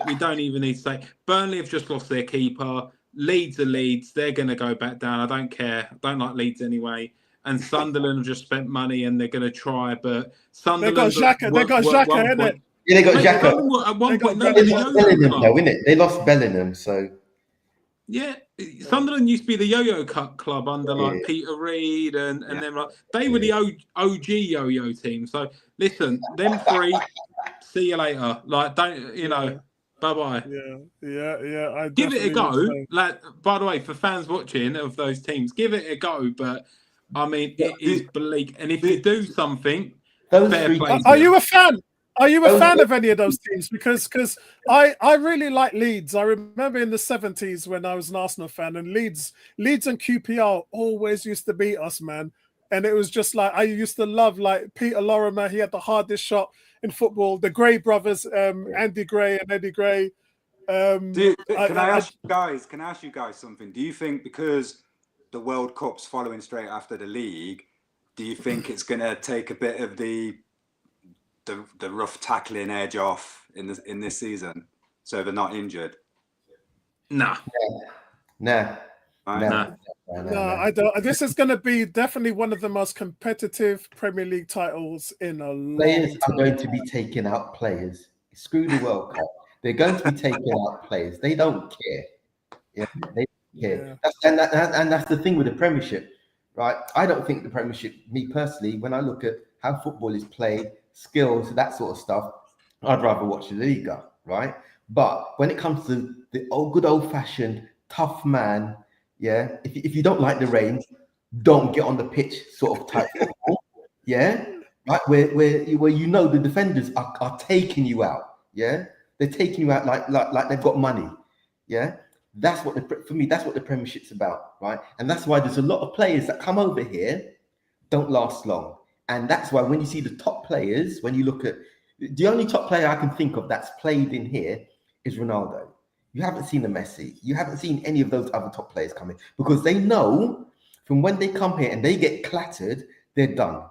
we don't even need to say Burnley have just lost their keeper. Leeds are Leeds. They're going to go back down. I don't care. I don't like Leeds anyway. And Sunderland have just spent money and they're going to try, but Sunderland. They got Xhaka, innit? Yeah, they got Xhaka. At one point, they lost Bellingham, though, innit? They lost Bellingham, so. Yeah, Sunderland used to be the Yo-Yo Cup club under Peter Reid and them. They were the OG Yo-Yo team. So listen, them three. See you later. Bye-bye. Yeah. Give it a go. By the way, for fans watching of those teams, give it a go. But I mean, it is bleak. And if you do something, fair play. Are you a fan? Are you a fan of any of those teams? Because I really like Leeds. I remember in the 70s when I was an Arsenal fan, and Leeds and QPR always used to beat us, man. And it was just like, I used to love Peter Lorimer. He had the hardest shot in football. The Gray brothers, Andy Gray and Eddie Gray. Can I ask you guys something? Do you think because the World Cup's following straight after the league, do you think it's going to take a bit of the rough tackling edge off in this season, so they're not injured? Nah. No, I don't. This is going to be definitely one of the most competitive Premier League titles in a long time. Players are going to be taking out players. Screw the World Cup. They're going to be taking out players. They don't care. Yeah, they don't care. Yeah. And that's the thing with the Premiership, right? I don't think the Premiership, me personally, when I look at how football is played, skills, that sort of stuff, I'd rather watch the Liga, right? But when it comes to the good old-fashioned tough man, yeah, if you don't like the rain, don't get on the pitch sort of type football, yeah, right, where the defenders are taking you out, yeah, they're taking you out like they've got money, yeah. That's what that's what the Premiership's about, right? And that's why there's a lot of players that come over here don't last long. And that's why when you see the top players, when you look at The only top player I can think of that's played in here is Ronaldo. You haven't seen the Messi. You haven't seen any of those other top players coming because they know from when they come here and they get clattered, they're done.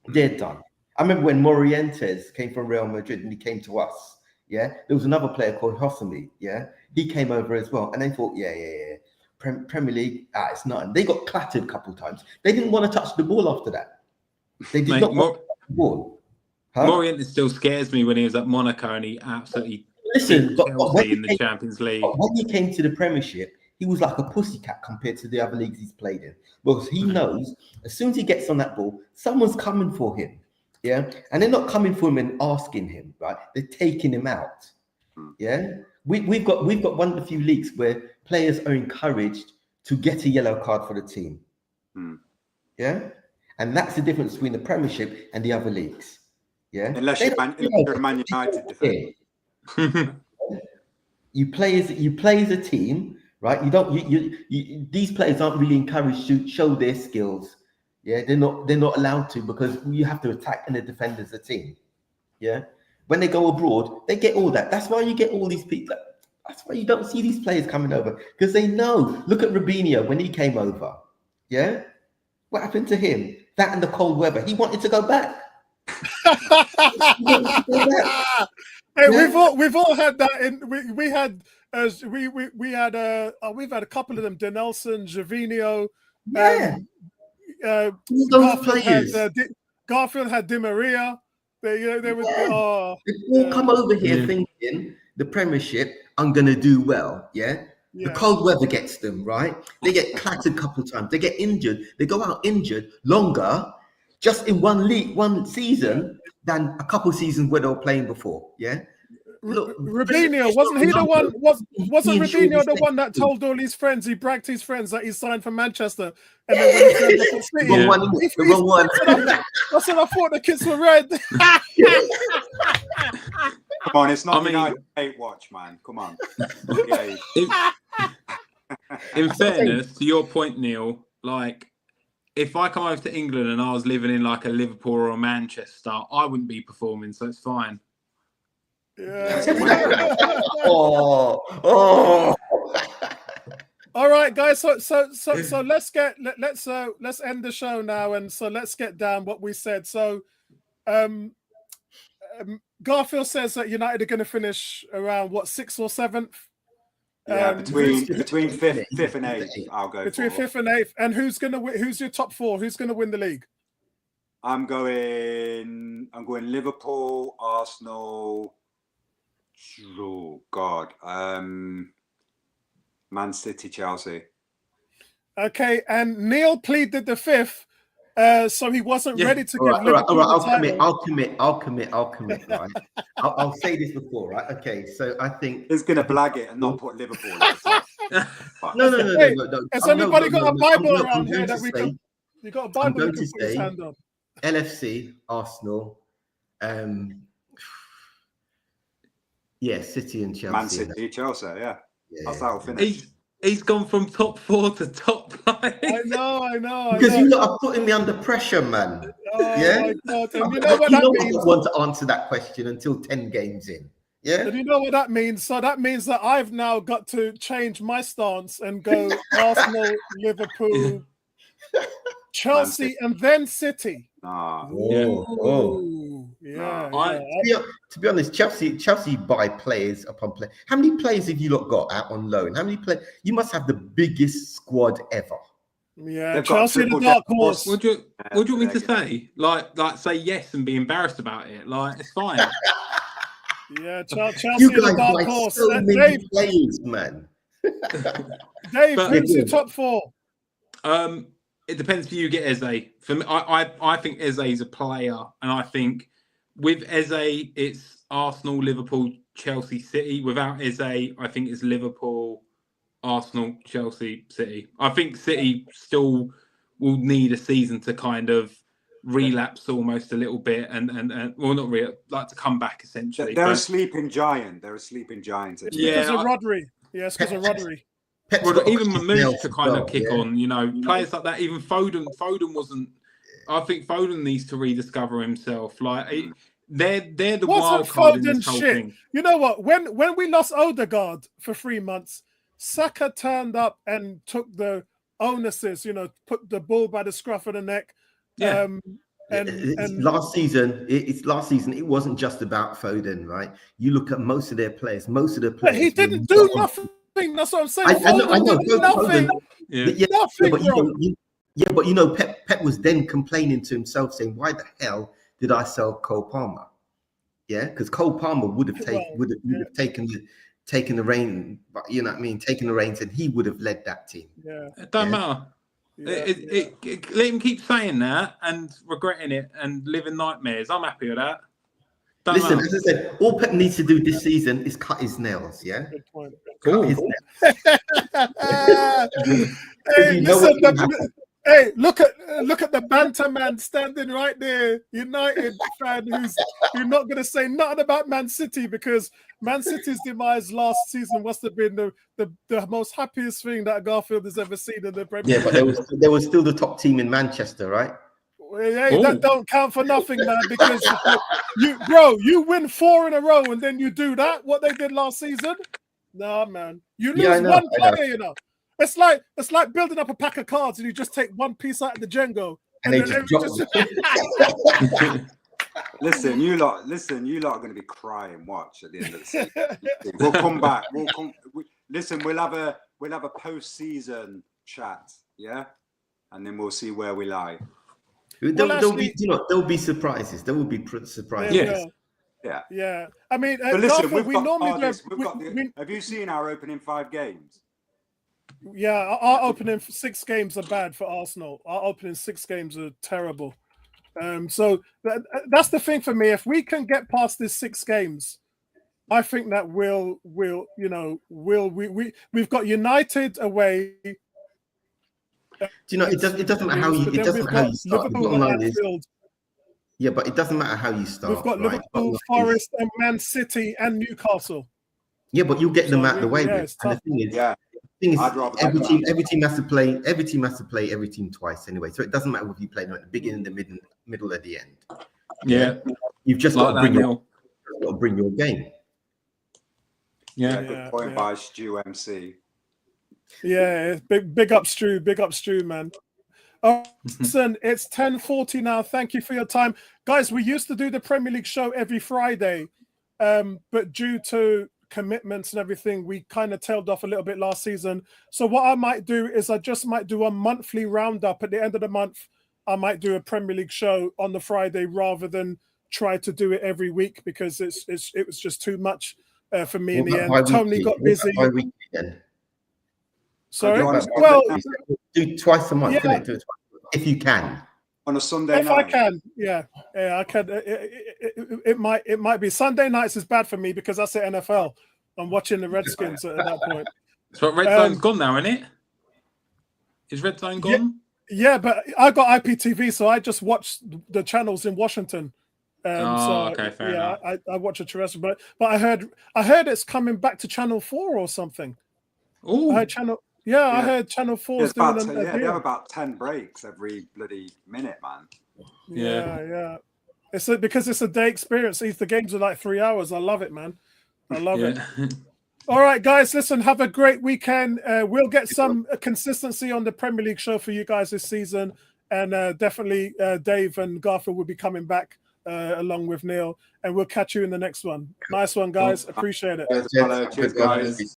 They're done. I remember when Morientes came from Real Madrid and he came to us. Yeah, there was another player called Hosami. Yeah, he came over as well, and they thought, yeah. Premier League, it's nothing. They got clattered a couple of times. They didn't want to touch the ball after that. They did not want to touch the ball. Morientes still scares me when he was at Monaco and he absolutely but when in the Champions League. When he came to the Premiership, he was like a pussycat compared to the other leagues he's played in. Because he knows as soon as he gets on that ball, someone's coming for him. Yeah, and they're not coming for him and asking him, right? They're taking him out. Yeah, we've got one of the few leagues where players are encouraged to get a yellow card for the team. Yeah, and that's the difference between the Premiership and the other leagues. Yeah, unless you're Man United defender. You play as a team, right? You don't. These players aren't really encouraged to show their skills. Yeah, they're not allowed to because you have to attack and the defend as a team. Yeah, when they go abroad, they get all that. That's why you get all these people. That's why you don't see these players coming over because they know. Look at Robinho when he came over. Yeah, what happened to him? That and the cold weather. He wanted to go back. Hey, we've all had that. We've had a couple of them. Denelson, Javinho. Garfield had Di Maria. They all come over here thinking the Premiership, I'm gonna do well. Yeah. The cold weather gets them, right? They get clattered a couple of times. They get injured. They go out injured longer, just in one season than a couple of seasons where they were playing before. Yeah. Look, Robinho, wasn't he the one? Wasn't Robinho the one that told all his friends, he bragged to his friends that he signed for Manchester, and then when he turned up at City, the wrong one. I said I thought the kids were red. Come on, it's not United hate watch, man. Come on. In fairness, to your point, Neil, like if I come over to England and I was living in like a Liverpool or a Manchester, I wouldn't be performing, so it's fine. Yeah. Oh. All right, guys. So let's end the show now, and so let's get down what we said. So, Garfield says that United are going to finish around what, 6th or 7th? Yeah, between fifth and eighth. I'll go between 5th and 8th. And who's going to win? Who's your top 4? Who's going to win the league? I'm going Liverpool, Arsenal. Oh God, Man City, Chelsea. Okay, and Neil pleaded the 5th, so he wasn't ready to give Liverpool the title. I'll commit. Right, I'll say this before, right? Okay, so I think he's gonna blag it and not put Liverpool. No. Has anybody got a Bible around here that we can? You got a Bible you can put his hand on? LFC, Arsenal, City and Chelsea. Man City, Chelsea, yeah. That's how it'll finish. He's gone from top 4 to top 5. I know. Because you lot are putting me under pressure, man. My God. And you know what that means? I don't want to answer that question until 10 games in. Yeah. And you know what that means? So that means that I've now got to change my stance and go Arsenal, Liverpool, Chelsea, and then City. To be honest, Chelsea buy players upon play. How many players have you lot got out on loan? How many players? You must have the biggest squad ever. Yeah, Chelsea the dark horse. What do you want me to say? Like say yes and be embarrassed about it. Like it's fine. Yeah, Chelsea you the dark horse. So many players, man. Dave, who's your top 4? It depends who you get Eze. For me, I think Eze is a player, and I think with Eze, it's Arsenal, Liverpool, Chelsea, City. Without Eze, I think it's Liverpool, Arsenal, Chelsea, City. I think City still will need a season to kind of relapse almost a little bit, and well, not really, like to come back essentially. They're a sleeping giant. Because of Rodri. Yes, because of Rodri. Even Mamouche to kind of kick on, players like that. Even Foden wasn't. I think Foden needs to rediscover himself. Like They're the What's wild card in Foden this whole shit? thing. You know what? When we lost Odegaard for 3 months, Saka turned up and took the onuses. Put the ball by the scruff of the neck. Yeah. And last season, it wasn't just about Foden, right? You look at most of their players. But he didn't do nothing. That's what I'm saying. I know. Did nothing. Nothing, but Pep was then complaining to himself, saying, "Why the hell did I sell Cole Palmer?" Yeah, because Cole Palmer would have taken the reign. You know what I mean? Taking the reins, and he would have led that team. Yeah, it don't matter. Let him keep saying that and regretting it and living nightmares. I'm happy with that. Listen, as I said, all Pep needs to do this season is cut his nails. Yeah, good point. Cut his nails. Hey, listen, hey, look at the banter man standing right there, United fan who's not going to say nothing about Man City, because Man City's demise last season must have been the most happiest thing that Garfield has ever seen in the Premier League. Yeah, but they were still the top team in Manchester, right? Hey, that don't count for nothing, man, because you win 4 in a row and then you do that, what they did last season. Nah, man. You lose one player, It's like building up a pack of cards and you just take one piece out of the Jenga. And they just drop them. Listen, you lot are going to be crying. Watch at the end of the season. We'll come back. We'll have a post-season chat, yeah, and then we'll see where we lie. There'll be surprises. There will be surprises. Yeah. I mean, but listen, Garfield, have you seen our opening 5 games? Yeah, our opening 6 games are bad for Arsenal. Our opening 6 games are terrible. So that's the thing for me. If we can get past these 6 games, I think that we've got United away. Do it doesn't matter how you start. Yeah, but it doesn't matter how you start. We've got Liverpool, Forest, and Man City and Newcastle. Yeah, but you'll get them out of the way. And the thing is, every team has to play every team twice anyway. So it doesn't matter if you play them at the beginning, the middle, at the end. Yeah, you've just got to bring your game. Yeah, good point by Stu MC. Yeah, big up Stu, man. Listen, it's 10:40 now. Thank you for your time, guys. We used to do the Premier League show every Friday, but due to commitments and everything, we kind of tailed off a little bit last season. So what I might do is I just might do a monthly roundup at the end of the month. I might do a Premier League show on the Friday rather than try to do it every week, because it was just too much for me in the end. Tony got busy. Sorry. Well, do twice a month. Yeah. Do it if you can. On a Sunday night. If I can, yeah, I can. It might be Sunday nights is bad for me because that's the NFL. I'm watching the Redskins at that point. So Red Zone's gone now, isn't it? Is Red Zone gone? Yeah, but I got IPTV, so I just watch the channels in Washington. Okay, fair enough. I watch a terrestrial, but I heard it's coming back to Channel 4 or something. Oh, I heard I heard Channel 4 is doing they have about 10 breaks every bloody minute, man. Yeah. It's because it's a day experience. The games are like 3 hours. I love it, man. I love it. All right, guys, listen, have a great weekend. We'll get some consistency on the Premier League show for you guys this season. And definitely Dave and Garfield will be coming back along with Neil. And we'll catch you in the next one. Nice one, guys. Appreciate it. Cheers, guys.